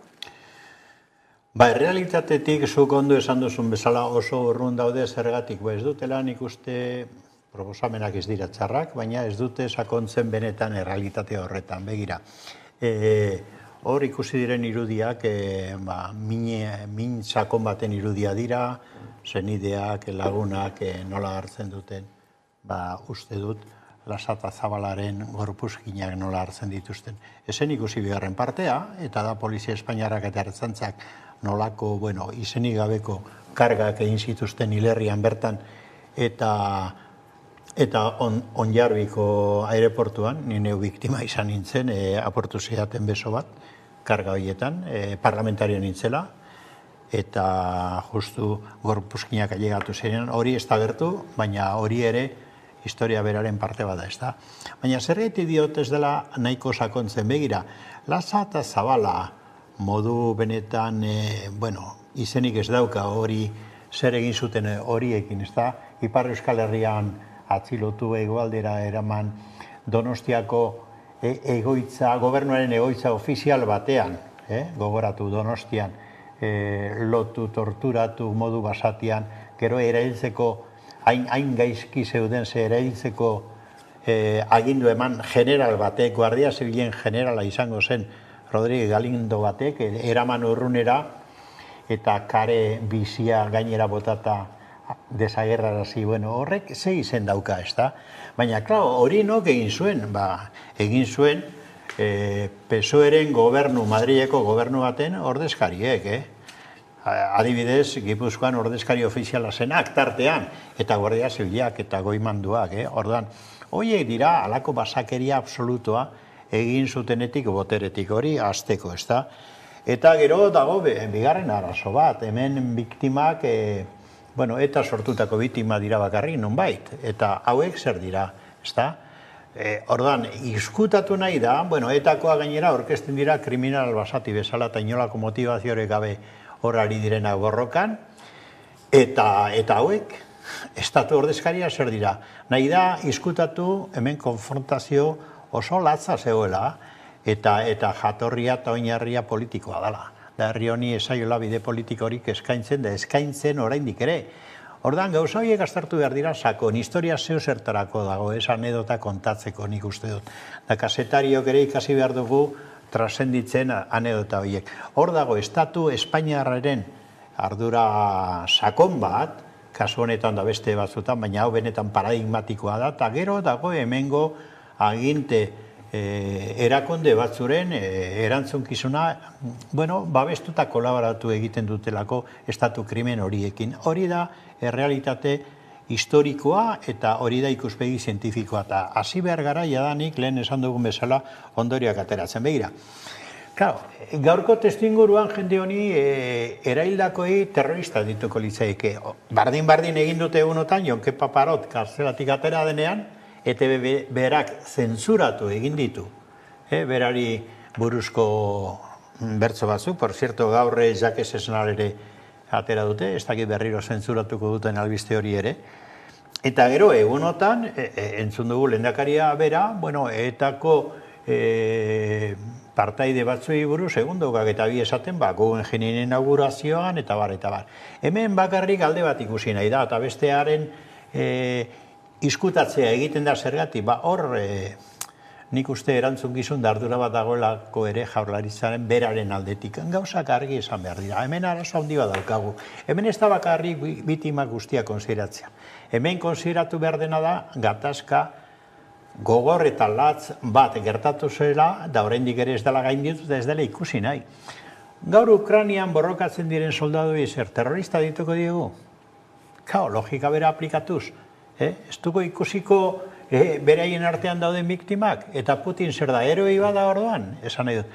Errealitatetik zuk ondo esan duzun bezala oso urrun daude zergatik, ez dutela nik uste proposamenak ez dira txarrak, baina ez dute sakontzen benetan errealitate horretan, begira. Hor ikusi diren irudiak, min sakon baten irudia dira, senideak, lagunak nola hartzen duten, uste dut, Lasata Zabalaren gorpuzkinak nola hartzen dituzten. Ezen ikusi bigarren partea, eta da Polizia Espainiarrak eta Ertzaintzak nolako, izenik gabeko kargak egin zituzten hilerrian bertan, eta Onjarbiko aireportuan, nire biktima izan nintzen, aportu zidaten beso bat, karga horietan, parlamentario nintzela, eta justu gorpuzkinak ailegatu ziren, hori ez da gertu, baina hori ere historia beraren parte bada, ez da. Baina zergaiti diot ez dela nahiko sakontzen, begira, Lasata Zabala modu benetan, izenik ez dauka hori zer egin zuten horiekin, ez da, Ipar Euskal Herrian atzilotu hegoaldera eraman Donostiako gobernuaren egoitza ofizial batean, gogoratu Donostian, lotu, torturatu modu basatian, gero erailtzeko, hain gaizki zeuden ze erailtzeko agindu eman general batek, Guardia Zibilen generala izango zen Rodríguez Galindo batek, eraman urrunera, eta kare bizia gainera botata desagerrarazi, horrek ze izen dauka, ez da? Baina, hori nok egin zuen, egin zuen PSOE-ren gobernu, Madrileko gobernu baten ordezkariek, adibidez, Gipuzkoan ordezkari ofiziala zenak tartean, eta Guardia Zibilak eta goimanduak, orduan, horiek dira alako basakeria absolutoa egin zutenetik boteretik hori azteko, ez da? Eta gero dago bigarren arazo bat, hemen biktimak, eta sortutako biktima dira bakarrik nonbait, eta hauek zer dira, ez da? Orduan, izkutatu nahi da, etakoa gainera orkesten dira kriminal basati bezala eta inolako motivaziore gabe horari direnak borrokan, eta hauek, estatu ordezkaria zer dira. Nahi da, izkutatu hemen konfrontazio oso latza zegoela, eta jatorria eta oinarria politikoa dela. Da herri honi esaiola bide politikorik eskaintzen, da eskaintzen oraindik ere. Ordan gauza horiek aztertu behar dira sakon, historia zeu zertarako dago, ez anedota kontatzeko nik uste dut. Da kasetariok ere ikasi behar dugu trasenditzen anedota horiek. Hor dago, estatu Espainiarraren ardura sakon bat, kasu honetan da beste batzutan, baina hau benetan paradigmatikoa da, eta gero dago hemengo aginte erakonde batzuren erantzunkizuna, babestuta kolaboratu egiten dutelako estatu krimen horiekin. Hori da errealitate historikoa eta hori da ikuspegi zientifikoa. Eta hasi behar gara jadanik lehen esan dugun bezala ondorioak ateratzen. Begira, gaurko testuinguruan jende honi eraildakoi terrorista dituko litzaike. Bardin egin dute egunotan, Jonke Paparot karzelatik atera denean, ETB berak zentzuratu egin ditu. Berari buruzko bertso batzuk, por cierto, gaur Jacques Esnar ere atera dute, ez dakit berriro zentzuratuko duten albiste hori ere. Eta gero, egunotan, entzun dugu lehendakaria bera, etako partaide batzuei buruz, egun dugak eta bi esaten, Guggenheim inaugurazioan, eta bar. Hemen bakarrik alde bat ikusi nahi da, eta bestearen izkutatzea egiten da zergatik, hor nik uste erantzunkizun da ardura bat dagoelako ere Jaurlaritzaren beraren aldetik. Gauzak argi esan behar dira. Hemen arazo handi bat daukagu. Hemen ez da bakarrik biktimak guztia konsideratzea. Hemen konsideratu behar dena da gatazka gogor eta latz bat gertatu zela, da oraindik ere ez dela gainditu eta ez dela ikusi nahi. Gaur Ukrainian borrokatzen diren soldadu zer terrorista dituko diegu? Logika bera aplikatuz. Ez dugu ikusiko beraien artean dauden biktimak, eta Putin zer da, heroi bada orduan, esan nahi dut.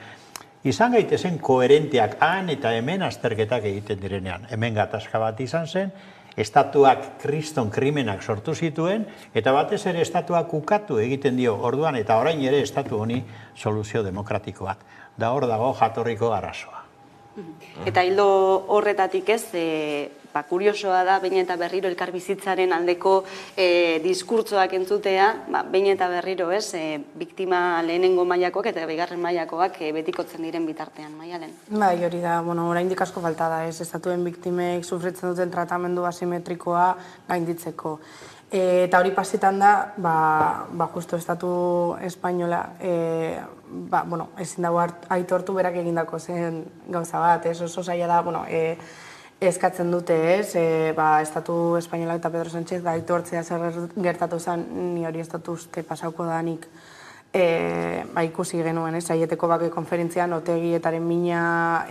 Izan gaitezen koherenteak han eta hemen azterketak egiten direnean. Hemen gatazka bat izan zen, estatuak kriston krimenak sortu zituen, eta batez ere estatuak ukatu egiten dio orduan, eta orain ere estatu honi soluzio demokratiko bat. Da hor dago jatorriko arazoa. Eta hildo horretatik ez, kuriosoa da behin eta berriro elkarbizitzaren aldeko diskurtsoak entzutea, behin eta berriro ez, biktima lehenengo mailakoak eta bigarren mailakoak betikotzen diren bitartean, Maialen. Bai, hori da, oraindik asko falta da ez, estatuen biktimek sufritzen duten tratamendu asimetrikoa gainditzeko. Eta hori pasitan da, justo estatu espainola, ezin dago aitortu berak egindako zen gauza bat, ez oso zaila da, eskatzen dute ez, estatu espainola eta Pedro Sánchez aitortzea zer gertatu zen, ni hori estatu uste pasauko danik ikusi genuen, ez, Aieteko Bake konferentzian, Otegietaren mina,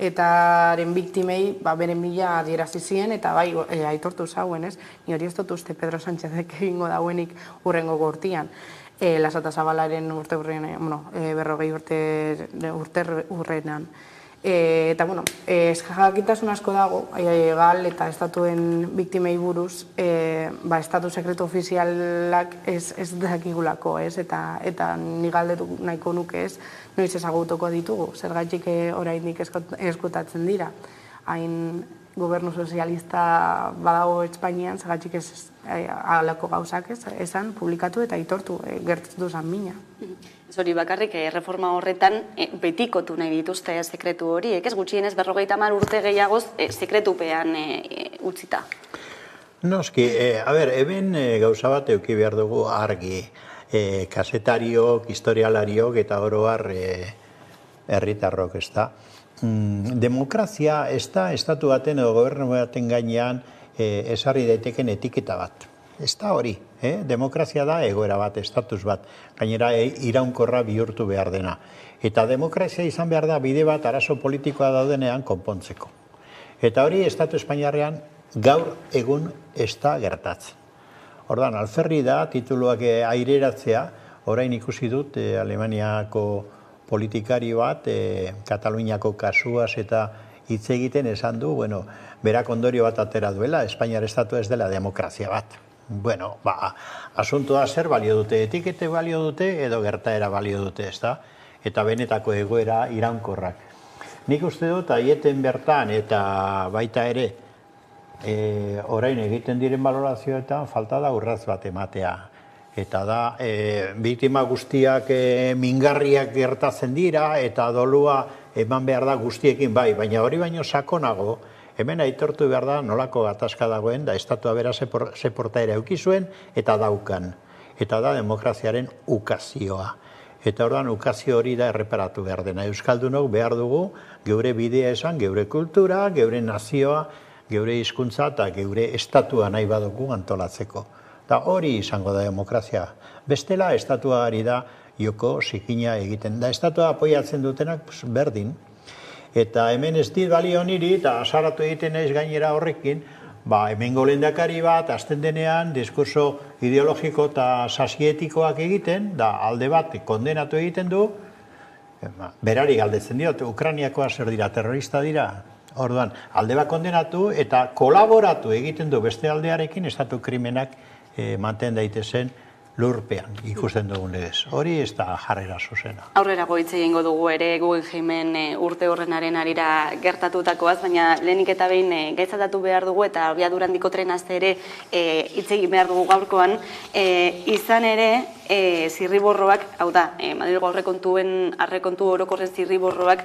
etaren biktimei beren mina adierazi zien, eta aitortu zauen, ez, ni hori estatu uste Pedro Sánchezek egingo dauenik urrengo gortian. Lasata Zabalaren urte berrogei urte urrenan. Eta, jakintasun asko dago, gal eta estatuen biktimei buruz, estatu sekretu ofizialak ez dakigulako, ez, eta ni galdetu nahiko nuke ez, noiz ezagutuko ditugu, zergatik oraindik eskutatzen dira. Hain gobernu sozialista badago Espainian, zergatik ez halako gauzak esan, publikatu eta aitortu gertatu zen mina. Hori bakarrik, reforma horretan betikotu nahi dituzte sekretu horiek, ez gutxienez 50 urte gehiagoz sekretupean utzita. Noski, hemen gauza bat euki behar dugu argi, kasetariok, historialariok eta oro har herritarrok, ez da. Demokrazia ez da estatu baten edo gobernu baten gainean esarri daiteken etiketa bat. Ez da hori, demokrazia da egoera bat, estatus bat, gainera iraunkorra bihurtu behar dena. Eta demokrazia izan behar da bide bat arazo politikoa daudenean konpontzeko. Eta hori estatu espainiarrean gaur egun ez da gertatzen. Ordan alferri da tituluak aireratzea, orain ikusi dut Alemaniako politikari bat, Kataluniako kasuaz eta hitz egiten esan du, berak ondorio bat atera duela, Espainiar estatu ez dela demokrazia bat. Asuntoa zer balio dute, etikete balio dute edo gertaera balio dute, ez da? Eta benetako egoera iraunkorrak. Nik uste dut, Aieten bertan eta baita ere, orain egiten diren balorazioetan falta da urratz bat ematea. Eta da, biktima guztiak mingarriak gertatzen dira eta dolua eman behar da guztiekin bai, baina hori baino sakonago, hemen aitortu behar da nolako gatazka dagoen, da estatua bera ze portaera eukizuen eta daukan. Eta da demokraziaren ukazioa. Eta orduan ukazio hori da erreparatu behar dena. Euskaldunok behar dugu geure bidea esan, geure kultura, geure nazioa, geure hizkuntza eta geure estatua nahi badugu antolatzeko. Eta hori izango da demokrazia. Bestela estatuari da joko zikina egiten. Da estatua apoiatzen dutenak berdin. Eta hemen ez dit balio niri, eta asaratu egiten naiz gainera horrekin, hemengo lehendakari bat, azten denean, diskurso ideologiko eta sasietikoak egiten, da alde bat kondenatu egiten du, berari galdetzen diot, Ukrainiakoa zer dira, terrorista dira, orduan, alde bat kondenatu eta kolaboratu egiten du beste aldearekin, estatu krimenak manten daitezen lurpean ikusten dugun legez. Hori ez da jarrera zuzena. Aurrera goitze egingo dugu ere Guggenheimen urte horrenaren arira gertatutakoaz, baina lehenik eta behin gaitzatatu behar dugu eta abiadura handiko trenaz ere hitz egin behar dugu gaurkoan. Izan ere, zirriborroak, hau da, Madrilgo aurrekontu orokorren zirriborroak,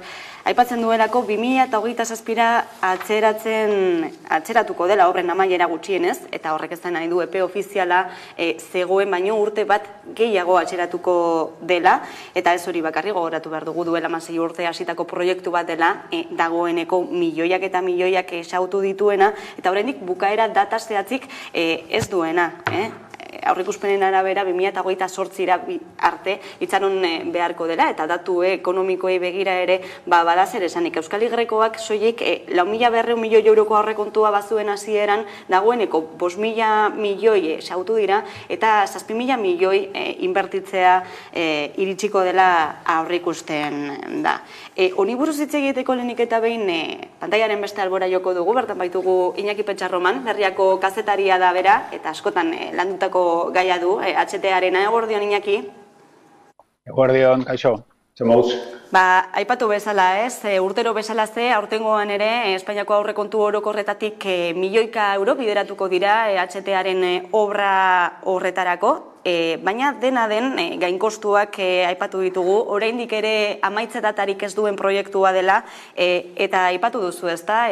aipatzen duelako 2027 atzeratuko dela obren amaiera gutxienez, eta horrek ez da nahi du epe ofiziala zegoen baino urte bat gehiago atzeratuko dela, eta ez hori bakarri gogoratu behar dugu duela 16 urte hasitako proiektu bat dela, dagoeneko milioiak eta milioiak esautu dituena, eta oraindik bukaera data zehatzik ez duena. aurreikuspenen arabera 2028 arte itxaron beharko dela, eta datu ekonomikoei begira ere badaz ere esanik. Euskal Y-koak soilik 4.200 milioi euroko aurrekontua bazuen hasieran dagoeneko 5.000 milioi xautu dira, eta 7.000 milioi inbertitzea iritsiko dela aurreikusten da. Honi buruz hitz egiteko lehenik eta behin pantailaren beste albora joko dugu, bertan baitugu Iñaki Petxarroman, Berriako kazetaria da bera, eta askotan landutako gaia du, HT-aren. Eguerdion, Iñaki? Eguerdion, kaixo, zemouz. Aipatu bezala, urtero bezala aurtengoan ere Espainiako aurrekontu orokorretatik milioika euro bideratuko dira HT-aren obra horretarako, baina dena den gainkostuak aipatu ditugu, oraindik ere amaitze datarik ez duen proiektua dela, eta aipatu duzu, ezta,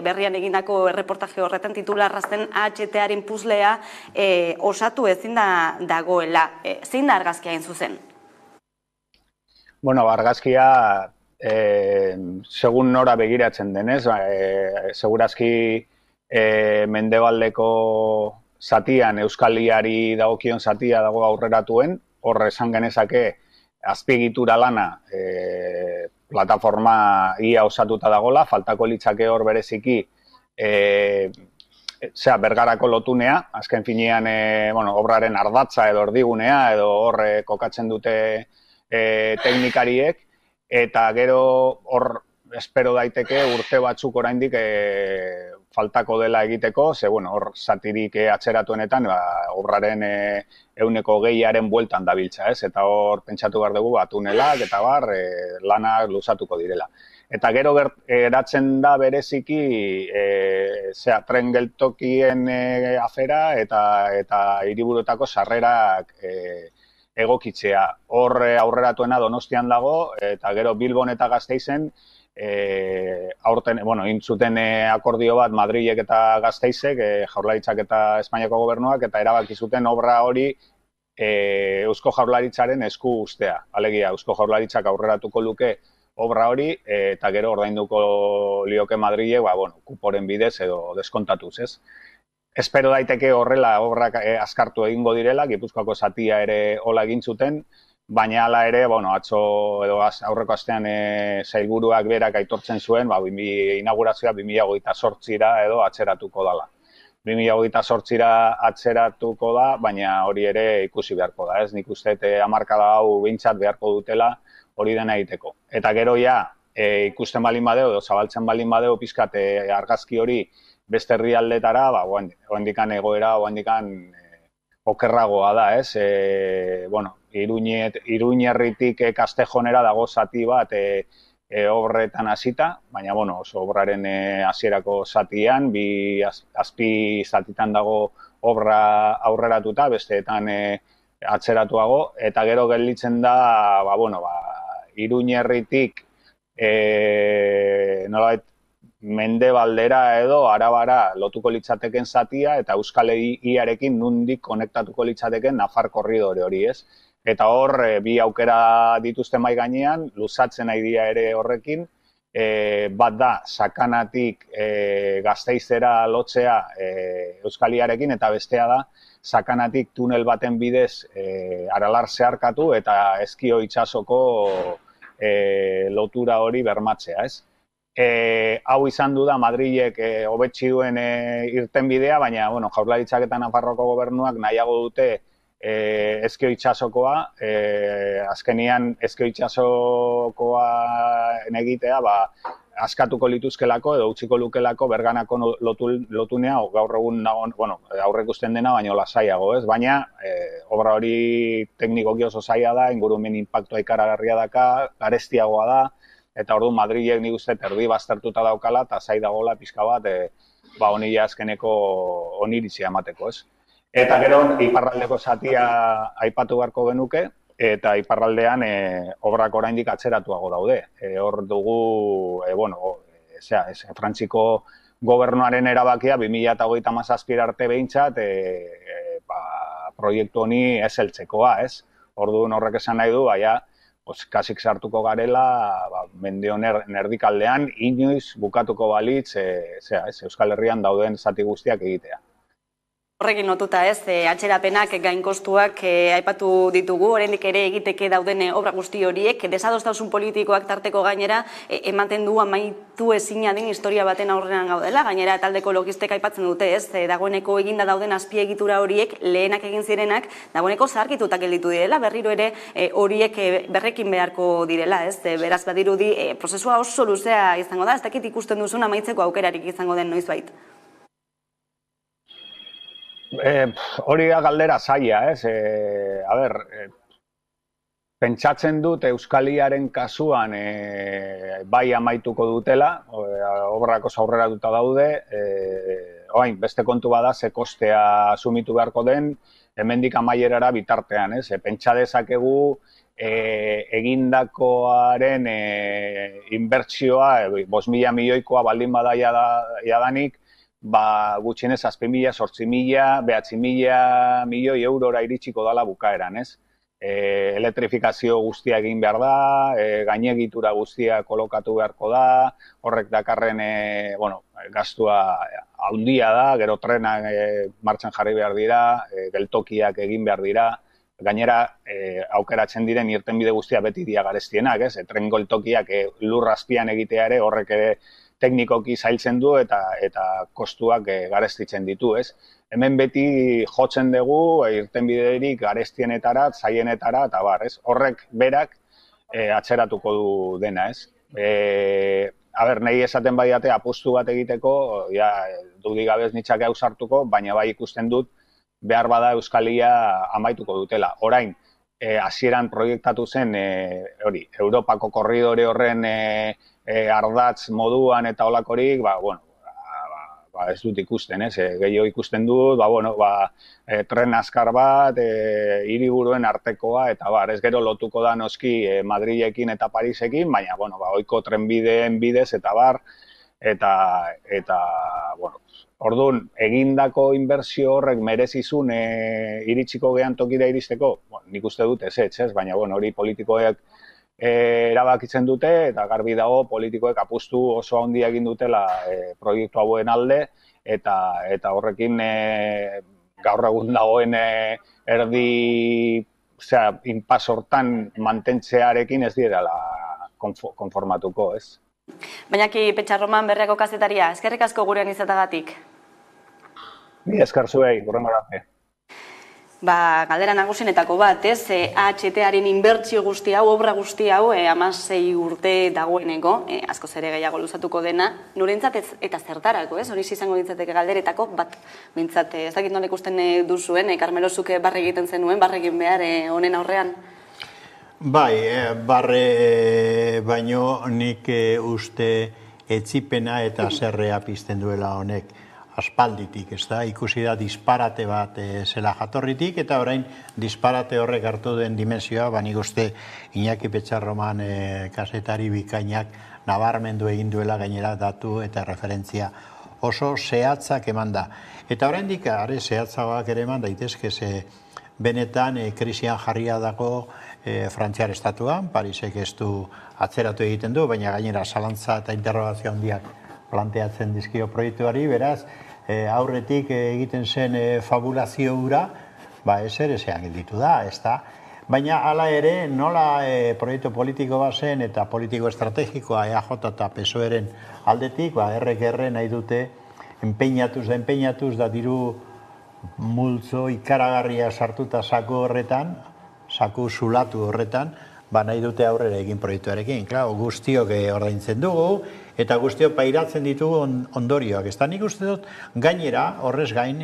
Berrian egindako erreportaje horretan titularrazten HT-aren puzlea osatu ezin dagoela. Zein da argazkia hain zuzen? Bueno, argazkia, segun nora begiratzen denez, segurazki mendebaldeko zatian, Euskaliari dagokion zatia dago aurreratuen, hor esan genezake azpiegitura lana plataforma ia osatuta dagola, faltako litzake hor bereziki Bergarako lotunea, azken finean obraren ardatza edo erdigunea edo hor kokatzen dute teknikariek, eta gero hor espero daiteke urte batzuk oraindik faltako dela egiteko, ze hor zatirik atzeratuenetan obraren 20%aren bueltan dabiltza, eta hor pentsatu behar dugu tunelak eta lanak luzatuko direla. Eta gero geratzen da bereziki tren geltokien afera eta hiriburuetako sarrerak egokitzea. Hor aurreratuena Donostian dago, eta gero Bilbon eta Gasteizen intzuten akordio bat Madrilek eta Gasteizek, Jaurlaritzak eta Espainiako gobernuak, eta erabaki zuten obra hori Eusko Jaurlaritzaren esku ustea. Alegia, Eusko Jaurlaritzak aurreratuko luke obra hori, eta gero ordainduko lioke Madrilek, kuporen bidez edo deskontatuz, ez? Espero daiteke horrela obrak azkartu egingo direla, Gipuzkoako zatia ere hola egin zuten, baina hala ere, atzo edo aurreko astean sailburuak berak aitortzen zuen, inaugurazioa 2028ra edo atzeratuko dela. 2028ra atzeratuko da, baina hori ere ikusi beharko da, ez? Nik uste hamarkada hau behintzat beharko dutela hori dena egiteko. Eta gero ikusten balin badeo edo zabaltzen balin badeo pizkat argazki hori beste herrialdetara, oandikan egoera, oandikan okerragoa da, ez? Iruñerritik Kastejonera dago zati bat obretan hasita, baina oso obraren hasierako zatian, bi azpi zatitan dago obra aurreratuta, besteetan atzeratuago, eta gero gelditzen da, Iruñerritik nolabait Mendebaldera edo Arabara lotuko litzateken zatia eta Euskal Herriarekin nundik konektatuko litzateken Nafar korridore hori, ez? Eta hor, bi aukera dituzten mai gainean, luzatzen nahi dira ere horrekin, bat da, Sakanatik Gasteizera lotzea Euskal Herriarekin, eta bestea da, Sakanatik tunel baten bidez Aralar zeharkatu eta Ezkio itsasoko lotura hori bermatzea, ez? Hau izan du da Madrilek hobetsi duen irtenbidea, baina Jaurlaritzak eta Nafarroako gobernuak nahiago dute Ezkio itsasokoa, azkenian Ezkio itsasokoa egitea, askatuko lituzkelako edo utziko lukelako Berganako lotunea, gaur egun aurreikusten dena, baina lasaiago, ez? Baina obra hori teknikoki oso zaila da, ingurumen inpaktua ikaragarria daka, garestiagoa da, eta orduan Madrilek nik uste erdi baztertuta daukala, eta zai dagoela pixka bat, honi azkeneko oniritzia emateko, ez? Eta gero, iparraldeko zatia aipatu beharko genuke, eta iparraldean obrak oraindik atzeratuago daude. Hor dugu, Frantziko gobernuaren erabakia 2027 arte behintzat proiektu honi ez heltzekoa, ez? Orduan horrek esan nahi du, kasik sartuko garela, mende honen erdikaldean, inoiz bukatuko balitz, Euskal Herrian dauden zati guztiak egitea. Horrekin lotuta atxerapenak, gainkostuak aipatu ditugu, oraindik ere egiteke dauden obra guzti horiek, desadostasun politikoak tarteko gainera ematen du amaitu ezina den historia baten aurrean gaudela, gainera taldeko logistek aipatzen dute, dagoeneko eginda dauden azpiegitura horiek, lehenak egin zirenak, dagoeneko zaharkitutak gelditu direla, berriro ere horiek berrekin beharko direla, beraz badirudi prozesua oso luzea izango da, ez dakit ikusten duzun amaitzeko aukerarik izango den noizbait. Hori da galdera zaila, pentsatzen dut Euskaliaren kasuan bai amaituko dutela, obrak oso aurreratuta daude, beste kontu bada ze kostea asumitu beharko den, hemendik amaierara bitartean, pentsa dezakegu egindakoaren inbertsioa, 5.000 milioikoa baldin bada jadanik, gutxienez 7.000, 8.000, 9.000 milioi eurora iritsiko dala bukaeran, elektrifikazio guztia egin behar da, gainegitura guztia kolokatu beharko da, horrek dakarren, gastua handia da, gero trenak martxan jarri behar dira, geltokiak egin behar dira, gainera aukeratzen diren irtenbide guztia beti dia garestienak, tren geltokiak lur azpian egitea ere horrek ere teknikoki zailtzen du eta kostuak garestitzen ditu, Hemen beti jotzen dugu irtenbiderik garestienetara, zaienetara, eta horrek berak atzeratuko du dena, nahi esaten badiate apustu bat egiteko, dudik gabez nitxake hau sartuko, baina bai ikusten dut behar bada Euskalia amaituko dutela. Orain, hasieran proiektatu zen, Europako korridore horren ardatz moduan eta olakorik, ez dut ikusten, gehiago ikusten dut, tren azkar bat, hiriburuen artekoa, eta ez gero lotuko da noski Madrilekin eta Parisekin, baina, ohiko trenbideen bidez, eta, orduan, egindako inbertsio horrek merezizun iritsiko gehan tokira iristeko, nik uste dut ez, baina, hori politikoek erabakitzen dute, eta garbi dago politikoek apustu oso handia egin dutela proiektu hauen alde, eta horrekin gaur egun dagoen inpas hortan mantentzearekin ez direla konformatuko, Bainaki Petxarroman Berriako kazetaria, eskerrik asko gurean izatagatik. Ni esker zuei, hurrengo arte. Galdera nagusienetako bat, AHT-aren inbertsio guzti hau, obra guzti hau, 16 urte dagoeneko, askoz ere gehiago luzatuko dena, norentzat eta zertarako, hori izango ditzateke galderetako, bat, bintzat, ez dakit nola ikusten duzuen, Carmelo zuke barre egiten zenuen, barre egin behar honen aurrean? Bai, barre baino nik uste etzipena eta zerrea pizten duela honek. Aspalditik, ikusi da disparate bat zela jatorritik, eta orain disparate horrek hartu den dimensioa, nik uste Iñaki Petxarroman kazetari bikainak nabarmendu egin duela gainera datu eta referentzia oso zehatzak eman da. Eta oraindik are zehatzagoak ere eman daitezke benetan krisian jarria dago Frantziar estatuan, Parisek ez du atzeratu egiten du, baina gainera zalantza eta interrogazio handiak planteatzen dizkio proiektuari, beraz, aurretik egiten zen fabulazio hura, ezer ezean gelditu da, ez da. Baina hala ere, nola proiektu politiko bat zen eta politiko estrategikoa EAJ eta PSOE-ren aldetik, erre nahi dute enpeinatuz da diru multzo ikaragarria sartuta saku horretan, saku zulatu horretan, nahi dute aurrera egin proiektuarekin. Guztiok ordaintzen dugu, eta guztiok pairatzen ditugu ondorioak. Ez da nik uste dut gainera, horrez gain,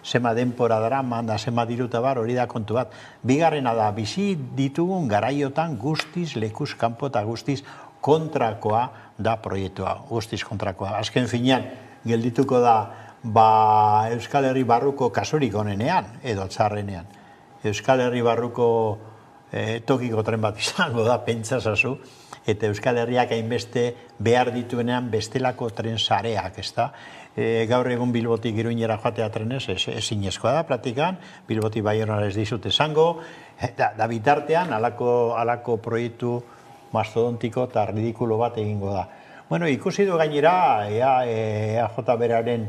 zema denpora daraman da, zema diruta bar, hori da kontu bat. Bigarrena da, bizi ditugun garaiotan guztiz, lekuz kanpo eta guztiz kontrakoa da proiektua, guztiz kontrakoa. Azken finean, geldituko da, Euskal Herri barruko kasurik onenean, edo txarrenean. Euskal Herri barruko tokiko tren bat izango da, pentsasazu, eta Euskal Herriak hainbeste behar dituenean bestelako tren sareak, ez da? Gaur egun Bilbotik Iruñera joatea trenez, ezinezkoa da, praktikan, Bilbotik Baionara ez dizut esango, da bitartean, alako proiektu mastodontiko eta ridikulo bat egingo da. Ikusi du gainera, EAJ beraren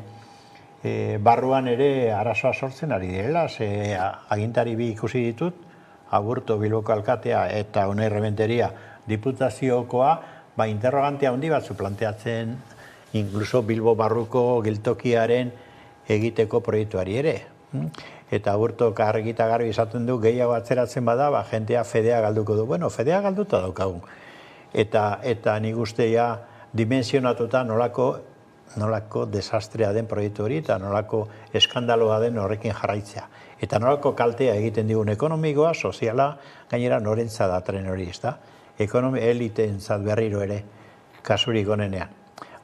barruan ere arazoa sortzen ari direla, ze agintari bi ikusi ditut, Aburto Bilboko alkatea eta Unai Rementeria diputaziokoa, interrogante handi batzu planteatzen inkluso Bilbo barruko geltokiaren egiteko proiektuari ere. Eta Aburtok argita garbi izaten du gehiago atzeratzen bada, jentea fedea galduko du. Bueno, fedea galduta daukagu. Eta nik uste ja dimensionatuta nolako desastrea den proiektu hori eta nolako eskandaloa den horrekin jarraitzea. Eta nolako kaltea egiten digun ekonomikoa, soziala, gainera norentza da tren hori, ez da? Eliteentzat berriro ere, kasurik onenean.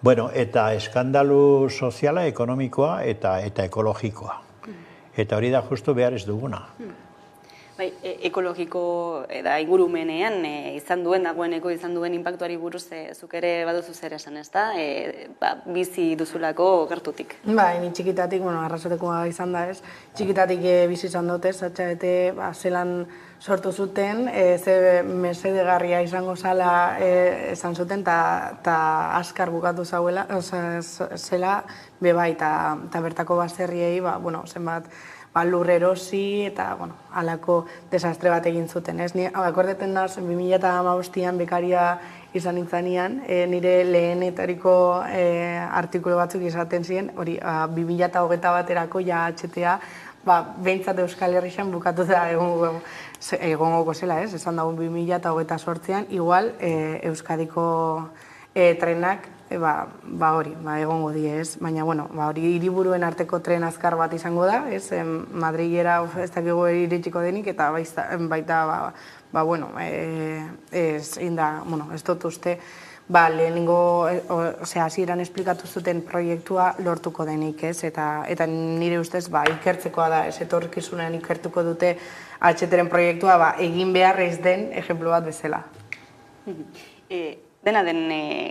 Bueno, eta eskandalu soziala, ekonomikoa eta ekologikoa. Eta hori da justu behar ez duguna. Bai, ekologiko eta ingurumenean dagoeneko izan duen inpaktuari buruz zuk ere baduzu zer esan, ez da? Bizi duzulako gertutik. Bai, ni txikitatik, arrasatekoa izan da ez, txikitatik bizi izan dut ez, atxabete zelan sortu zuten, ze mesedegarria izango zala esan zuten, eta askar bukatu zela, bebai, eta bertako baserriei, zenbat, lur erosi eta halako desastre bat egin zuten. Ni akordeten da, 2015an bekaria izan nintzanean, nire lehenetariko artikulu batzuk izaten ziren, hori 2021erako ja HTA, behintzat Euskal Herrixan bukatu da egongoko zela, esan dago 2028an, igual Euskadiko trenak hori, egongo die, ez? Baina, hori hiriburuen arteko tren azkar bat izango da, ez? Madrilera ez dakigu iritsiko denik, eta baita, ez dut uste, lehenengo, hasieran esplikatu zuten proiektua lortuko denik, ez? Eta nire ustez, ikertzekoa da, ez? Etorkizunean ikertuko dute HTren proiektua, egin behar ez den ejemplu bat bezala. Dena den,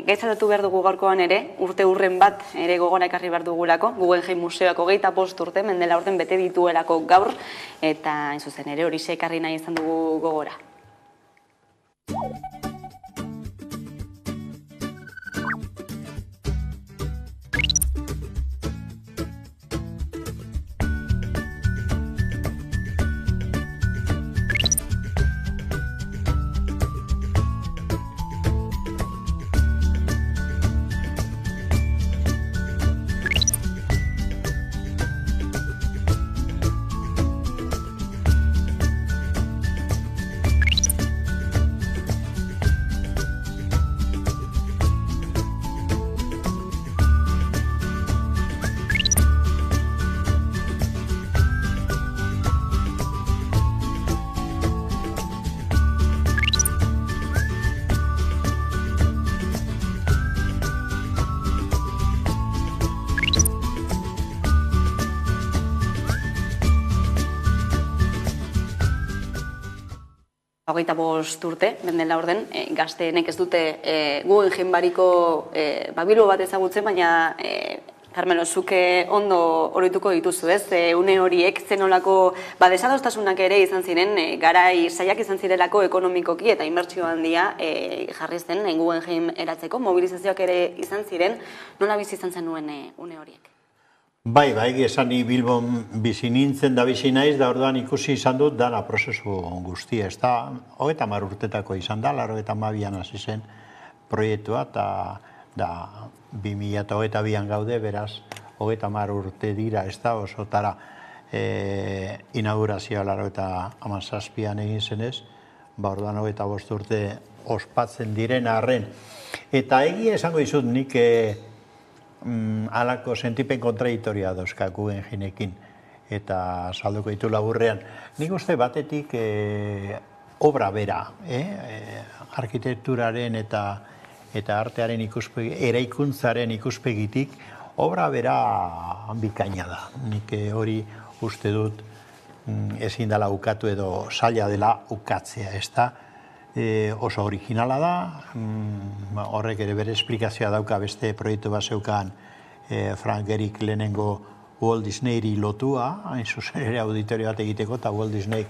gaitzatatu behar dugu gaurkoan ere, urte hurren bat ere gogora ekarri behar dugulako, Guggenheim Museoak 25 urte, mendela urten bete dituelako gaur, eta hain zuzen ere hori ekarri nahi izan dugu gogora. Hogeita 5 urte, mendela orden, gazteenek ez dute Guggenheim bariko Bilbo bat ezagutzen, baina Carmelo, zuke ondo oroituko dituzu, ez? Une horiek zenolako desadostasunak ere izan ziren, garai saiak izan zirelako ekonomikoki eta inbertsio handia jarri zen Guggenheim eratzeko, mobilizazioak ere izan ziren, nola bizi izan zenuen une horiek? Bai, esan ni Bilbon bizi nintzen da bizi naiz, da orduan ikusi izan dut dana prozesu guztia, ez da, 30 urtetako izan da, 92an hasi zen proiektua, eta 2022an gaude, beraz, 30 urte dira, ez da, osotara inaugurazioa 97an egin zenez, orduan 25 urte ospatzen diren arren. Eta egia esango dizut nik halako sentipen kontradiktorioa dauzka Guggenheimekin eta salduko ditu laburrean. Nik uste batetik obra bera, arkitekturaren eta artearen eraikuntzaren ikuspegitik obra bera bikaina da. Nik hori uste dut ezin dela ukatu edo zaila dela ukatzea, ez da? Oso originala da, horrek ere bere esplikazioa dauka beste proiektu bat zeukan Frank Gehrig lehenengo Walt Disneyri lotua, hain zuzen ere auditorio bat egiteko, eta Walt Disney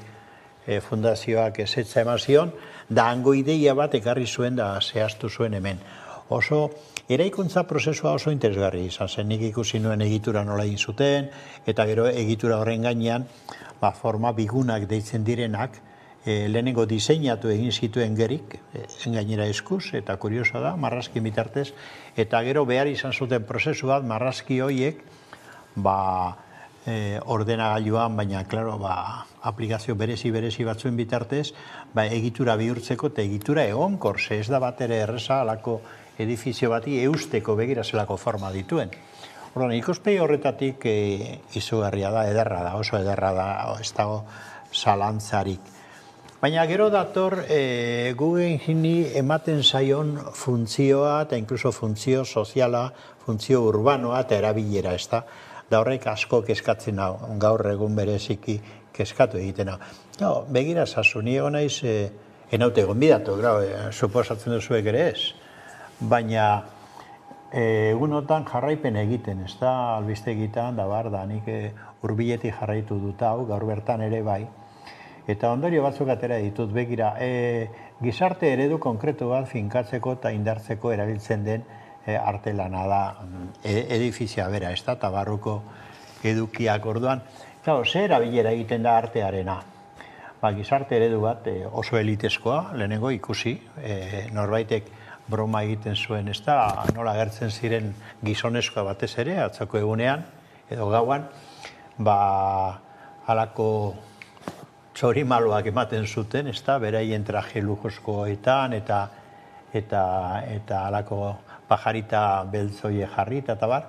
fundazioak ezetza eman zion, da hango ideia bat ekarri zuen da zehaztu zuen hemen. Oso Eraikuntza prozesua oso interesgarri izan zen, nik ikusi nuen egitura nola egin zuten, eta gero egitura horren gainean, forma bigunak deitzen direnak, lehenengo diseinatu egin zituen gerik, gainera eskuz, eta kurioso da, marrazki bitartez, eta gero behar izan zuten prozesu bat, marrazki horiek, ordenagailuan, baina, klaro, aplikazio berezi batzuen bitartez, egitura bihurtzeko, eta egitura egonkor, ez da bat ere erreza alako edifizio bati eusteko begira zelako forma dituen. Orduan, ikuspegi horretatik izugarria da, ederra da, oso ederra da, ez dago zalantzarik. Baina gero dator Guggenheimi ematen zaion funtzioa, eta inkluso funtzio soziala, funtzio urbanoa, eta erabilera, ez da. Da horrek asko keskatzen hau, gaur egun bereziki keskatu egiten hau. Begira zazu, ni egon naiz, enaute gonbidatu, suposatzen duzuek ere ez. Baina egunotan jarraipen egiten, ez da, albiste egiten, da bar, da nik hurbiletik jarraitu dut hau, gaur bertan ere bai. Eta ondorio batzuk atera ditut, begira, gizarte eredu konkretu bat finkatzeko eta indartzeko erabiltzen den artelana da edifizia bera, ez da, eta barruko edukiak orduan. Ze erabilera egiten da artearena? Gizarte eredu bat oso elitezkoa, lehenengo ikusi, norbaitek broma egiten zuen, ez da, nola agertzen ziren gizonezkoa batez ere, atzako egunean, edo gauan, halako txorimaloak ematen zuten, ez da, beraien traje lujoskoetan, eta halako pajarita beltzoie jarrita, eta bar.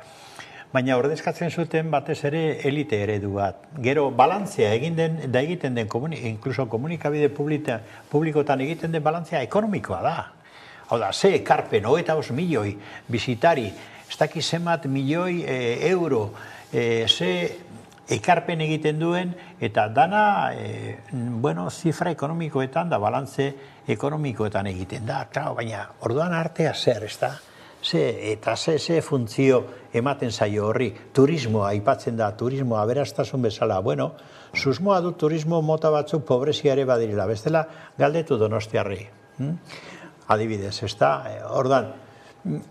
Baina ordezkatzen zuten batez ere elite eredu bat. Gero balantzea egiten den, inkluso komunikabide publikotan egiten den balantzea ekonomikoa da. Hau da, ze ekarpen, 25 milioi bizitari, ez dakiz zenbat milioi euro, ze ekarpen egiten duen, eta dana, zifra ekonomikoetan da, balantze ekonomikoetan egiten da. Baina orduan artea zer, ez da? Eta ze funtzio ematen zaio horri, turismoa aipatzen da, turismoa aberastasun bezala, susmoa du turismo mota batzuk pobrezia ere badirela, bestela galdetu Donostiarri. Adibidez, ez da? Ordan,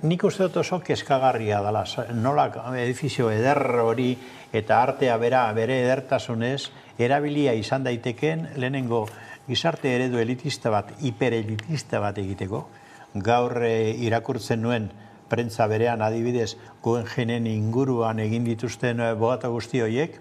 nik uste dut oso keskagarria dela, nola edifizio eder hori eta artea bere edertasunez, erabilia izan daiteken lehenengo gizarte eredu elitista bat, hiperelitista bat egiteko. Gaur irakurtzen nuen prentza berean adibidez Guggenheimenen inguruan egin dituzten bogata guzti horiek,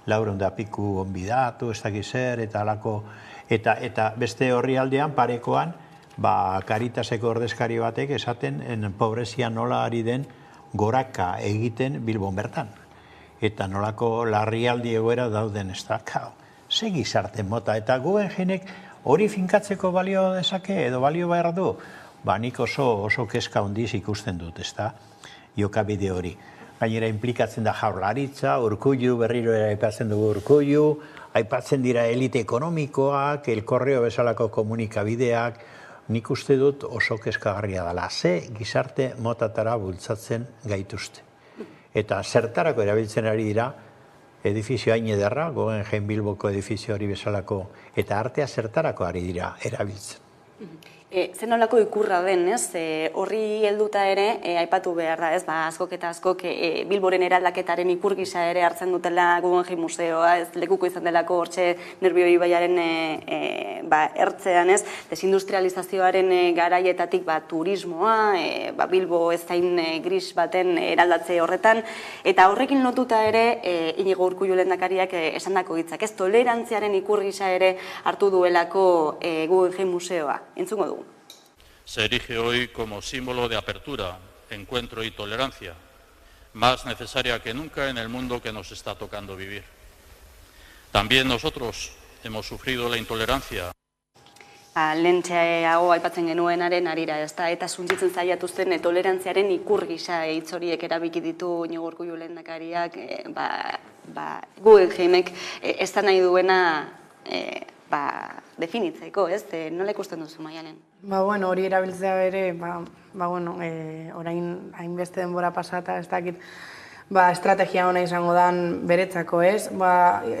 400 piku gonbidatu, ez dakiz zer, eta alako, eta beste horri aldean parekoan, Caritaseko ordezkari batek esaten pobrezia nola ari den goraka egiten Bilbon bertan. Eta nolako larrialdi egoera dauden ez da, ze gizarte mota, eta Guggenheimek hori finkatzeko balio dezake edo balio behar du, nik oso keska hondiz ikusten dut, ez da, jokabide hori. Gainera implikatzen da Jaurlaritza, Urkullu, berriro ere aipatzen dugu Urkullu, aipatzen dira elite ekonomikoak, El Correo bezalako komunikabideak, nik uste dut oso keskagarria dela, ze gizarte motatara bultzatzen gaituzte. Eta zertarako erabiltzen ari dira, edifizio hain ederra, Guggenheim Bilboko edifizio hori bezalako, eta artea zertarako ari dira erabiltzen. Zer nolako ikurra den, horri helduta ere, aipatu behar da, askok eta askok Bilboren eraldaketaren ikur gisa ere hartzen dutela Guggenheim museoa, lekuko izan delako hortxe Nerbioi ibaiaren ertzean, desindustrializazioaren garaietatik turismoa, Bilbo ez zain gris baten eraldatze horretan, eta horrekin lotuta ere, Inigo Urkullu lehendakariak esandako hitzak, tolerantziaren ikur gisa ere hartu duelako Guggenheim museoa. Entzungo dugu. Se erige hoy como símbolo de apertura, encuentro y tolerancia, más necesaria que nunca en el mundo que nos está tocando vivir. También nosotros hemos sufrido la intolerancia. Lentxeago aipatzen genuenaren arira, eta suntsitzen zaiatu zen tolerantziaren ikur gisa hitz horiek erabiki ditu Inigo Urkullu lehendakariak, Guggenheimek ez da nahi duena definitzeko, nola ikusten duzu, Maialen? Hori erabiltzea bere, orain hainbeste denbora pasata, ez dakit, estrategia hona izango dan beretzako, ez?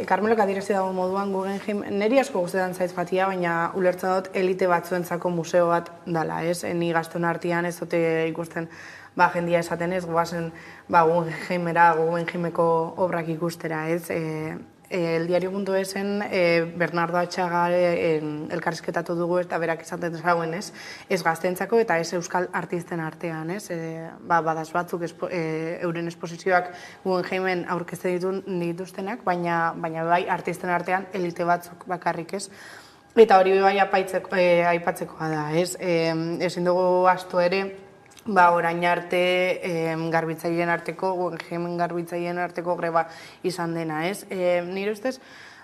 Carmelok adierazi dago moduan Guggenheim, niri asko gustetan zaiz batia, baina ulertzen dut elite batzuentzako museo bat dala, ez? Ni gaztuen artean ez dute ikusten jendia esaten ez, goazen Guggenheimera, Guggenheimeko obrak ikustera, ez? El diario.esen Bernardo Atxaga elkarrizketatu dugu eta berak esaten zauen, ez gaztentzako eta ez euskal artisten artean, ez? Badaz batzuk euren esposizioak Guggenheimen aurkezten dituztenak, baina bai artisten artean elite batzuk bakarrik, ez? Eta hori bai aipatzekoa da, ez? Ezin dugu astu ere, orain arte garbitzaileen arteko, Guggenheimen garbitzaileen arteko greba izan dena, ez? Nire ustez,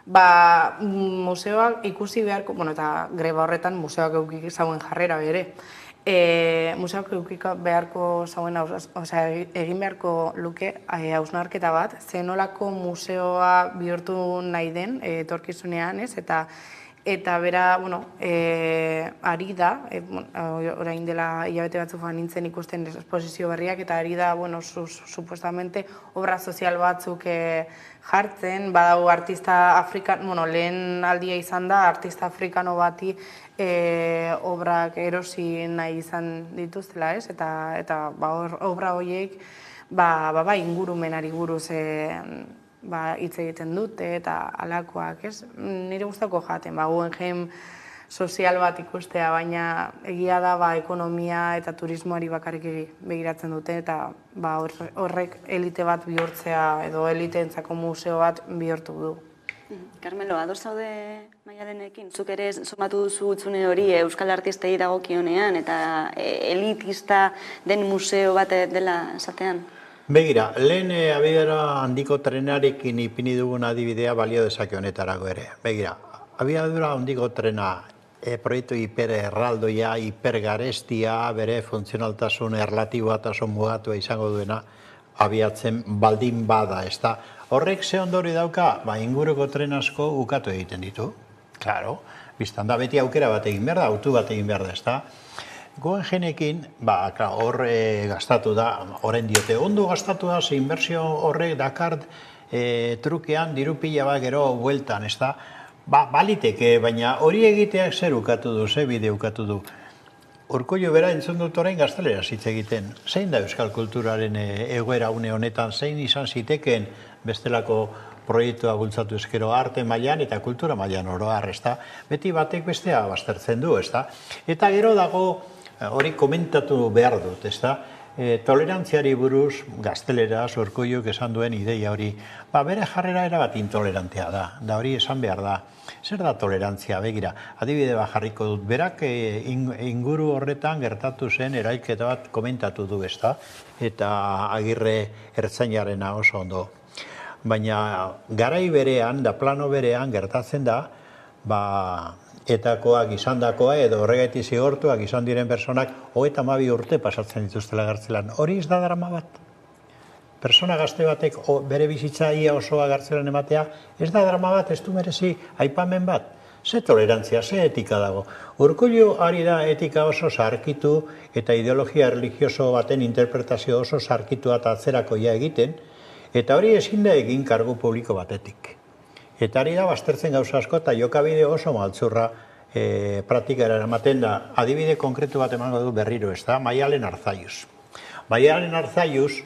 museoak ikusi beharko, eta greba horretan museoak eukik zauen jarrera bere, museoak eukik beharko zauen, egin beharko luke hausnarketa bat, zenolako museoa bihurtu nahi den etorkizunean, ez? Eta bera, ari da, orain dela hilabete batzuk joan nintzen ikusten esposizio berriak, eta ari da, supuestamente, obra sozial batzuk jartzen, badau artista afrikano, lehen aldia izan da, artista afrikano bati obrak erosi nahi izan dituztela, ez? Eta obra horiek, ingurumenari buruz hitz egiten dute eta alakoak, ez? Nire gustako jaten, Guggenheim sozial bat ikustea, baina egia da ekonomia eta turismoari bakarrik begiratzen dute eta horrek elite bat bihurtzea edo eliteentzako museo bat bihurtu du. Carmelo, ados zaude Maialenekin? Zuk ere somatu duzu utzune hori euskal artistei dagokionean eta elitista den museo bat dela esatean? Begira, lehen abiadura handiko trenarekin ipini dugun adibidea balio dezake honetarago ere. Begira, abiadura handiko trena proiektu hipererraldoia, hipergarestia, bere funtzionaltasun erlatiboa eta mugatu izango duena abiatzen baldin bada, ez da. Horrek ze ondori dauka, inguruko tren asko ukatu egiten ditu. Claro, biztan da beti aukera bat egin behar da, autu bat egin behar da, ez da. Guggenheimekin, hor gastatu da, orain diote, ondo gastatu da, ze inbertsio horrek dakart trukean diru pila bat gero bueltan, ez da? Baliteke, baina hori egiteak zer ukatu du, ze bide ukatu du. Urkullu bera entzun dut orain gazteleraz hitz egiten. Zein da euskal kulturaren egoera une honetan, zein izan ziteken bestelako proiektua bultzatu ezkero arte mailan eta kultura mailan oro har, ez da? Beti batek bestea baztertzen du, ez da? Eta gero dago, hori komentatu behar dut, ez da? Tolerantziari buruz, gazteleraz, Urkulluk esan duen ideia hori, bere jarrera erabat intolerantea da hori esan behar da. Zer da tolerantzia, begira, adibide bat jarriko dut, berak inguru horretan gertatu zen erailketa bat komentatu du, ez da? Eta Agirre ertzainarena oso ondo. Baina garai berean, da plano berean gertatzen da, etakoak izandakoa edo horregaiti zigortuak izan diren personak 32 urte pasatzen dituztela gartzelan. Hori ez da drama bat. Persona gazte batek bere bizitza ia osoa gartzelan ematea, ez da drama bat, ez du merezi aipamen bat. Ze tolerantzia, ze etika dago. Urkullu ari da etika oso zarkitu eta ideologia religioso baten interpretazio oso zarkitua eta atzerakoia egiten, eta hori ezin da egin kargu publiko batetik. Eta ari da baztertzen gauza asko eta jokabide oso maltzurra praktikara ematen da. Adibide konkretu bat emango du berriro, ez da? Maialen Arzalluz. Maialen Arzalluz,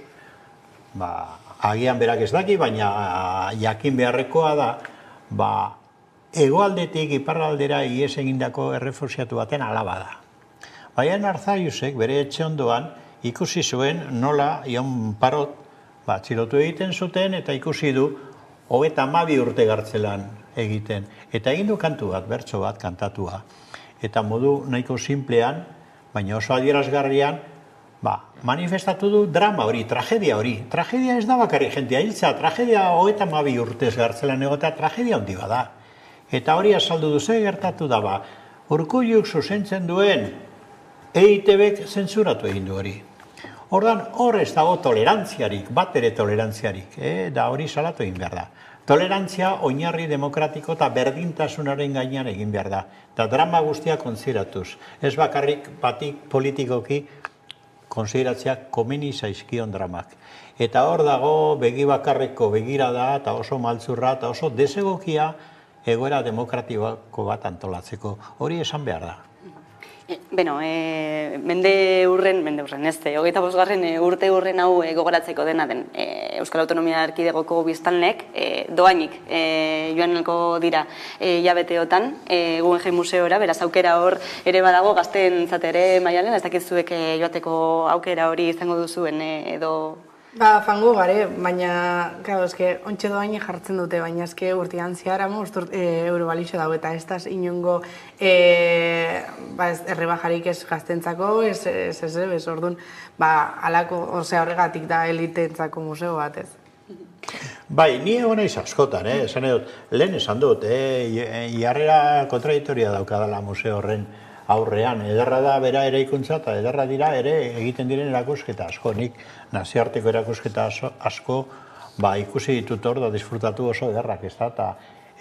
agian berak ez daki, baina jakin beharrekoa da, hegoaldetik iparraldera ihes egindako errefuxiatu baten alaba da. Maialen Arzalluzek bere etxe ondoan ikusi zuen nola Ion Parot txilotu egiten zuten eta ikusi du 32 urte gartzelan egiten. Eta egin du kantu bat, bertso bat kantatua. Eta modu nahiko simplean, baina oso adierazgarrian, manifestatu du drama hori, tragedia hori. Tragedia ez da bakarri jentea hiltza, tragedia 32 urtez gartzelan egotea, tragedia handi bada. Eta hori azaldu duze gertatu da, Urkulluk zuzentzen duen EITBek zentzuratu egin du hori. Ordan hor ez dago tolerantziarik, bat ere tolerantziarik, da hori salatu egin behar da. Tolerantzia oinarri demokratiko eta berdintasunaren gainean egin behar da. Eta drama guztia konsideratuz. Ez bakarrik batik politikoki konsideratzea komeni zaizkion dramak. Eta hor dago begi bakarreko begirada eta oso maltzurra eta oso desegokia egoera demokratiko bat antolatzeko. Hori esan behar da. mende urren ez, 25. urte urren hau gogoratzeko dena den Euskal Autonomia Erkidegoko biztanleek doainik joanelko dira hilabeteotan Guggenheim Museora, beraz aukera hor ere badago gazteentzat ere Maialen, ez dakitzuek joateko aukera hori izango duzuen edo... Fango gare, baina, claro, ontxe doainik jartzen dute, baina urtean zehar euro balixo dago, eta ez inongo errebajarik ez gaztentzako, ez orduan, alako, horregatik da eliteentzako museo bat, ez. Bai, ni egon naiz askotan, lehen esan dut, jarrera kontradiktoria daukadala museo horren aurrean, ederra da bera eraikuntza eta ederra dira ere egiten diren erakusketa asko, nik nazioarteko erakusketa asko ikusi ditut hor da disfrutatu oso ederrak, ez da, eta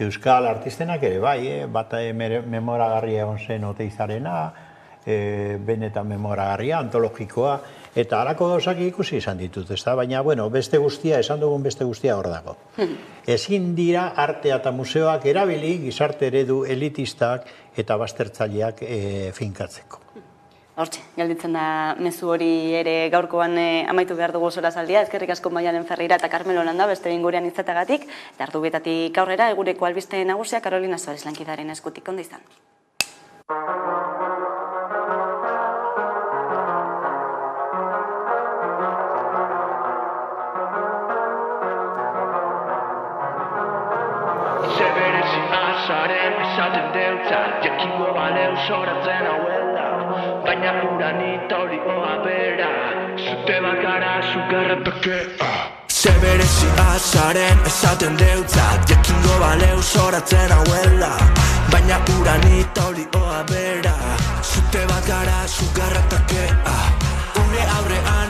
euskal artistenak ere bai, bat memoragarria egon zen Oteizarena, benetan memoragarria, antologikoa, eta halako gauzak ikusi izan ditut, ez da, baina, beste guztia, esan dugun beste guztia hor dago. Ezin dira artea eta museoak erabili gizarte eredu elitistak eta baztertzaileak finkatzeko. Hortxe, galditzen da mezu hori ere gaurkoan amaitu behar dugu solasaldia, eskerrik asko Maialen Ferreira eta Carmelo Landa beste gurean izatagatik, eta ardubietatik aurrera egureko albiste nagusia Carolina Suárez lankidaren eskutik ondo izan. Zeberezi azaren esaten deutzat, jakingo baleu soratzen hauela, baina uranita hori oa bera, zute bakara zugarratake. Zeberezi azaren esaten deutzat, jakingo baleu soratzen hauela, baina uranita hori oa bera, zute bakara zugarratake. Une aurrean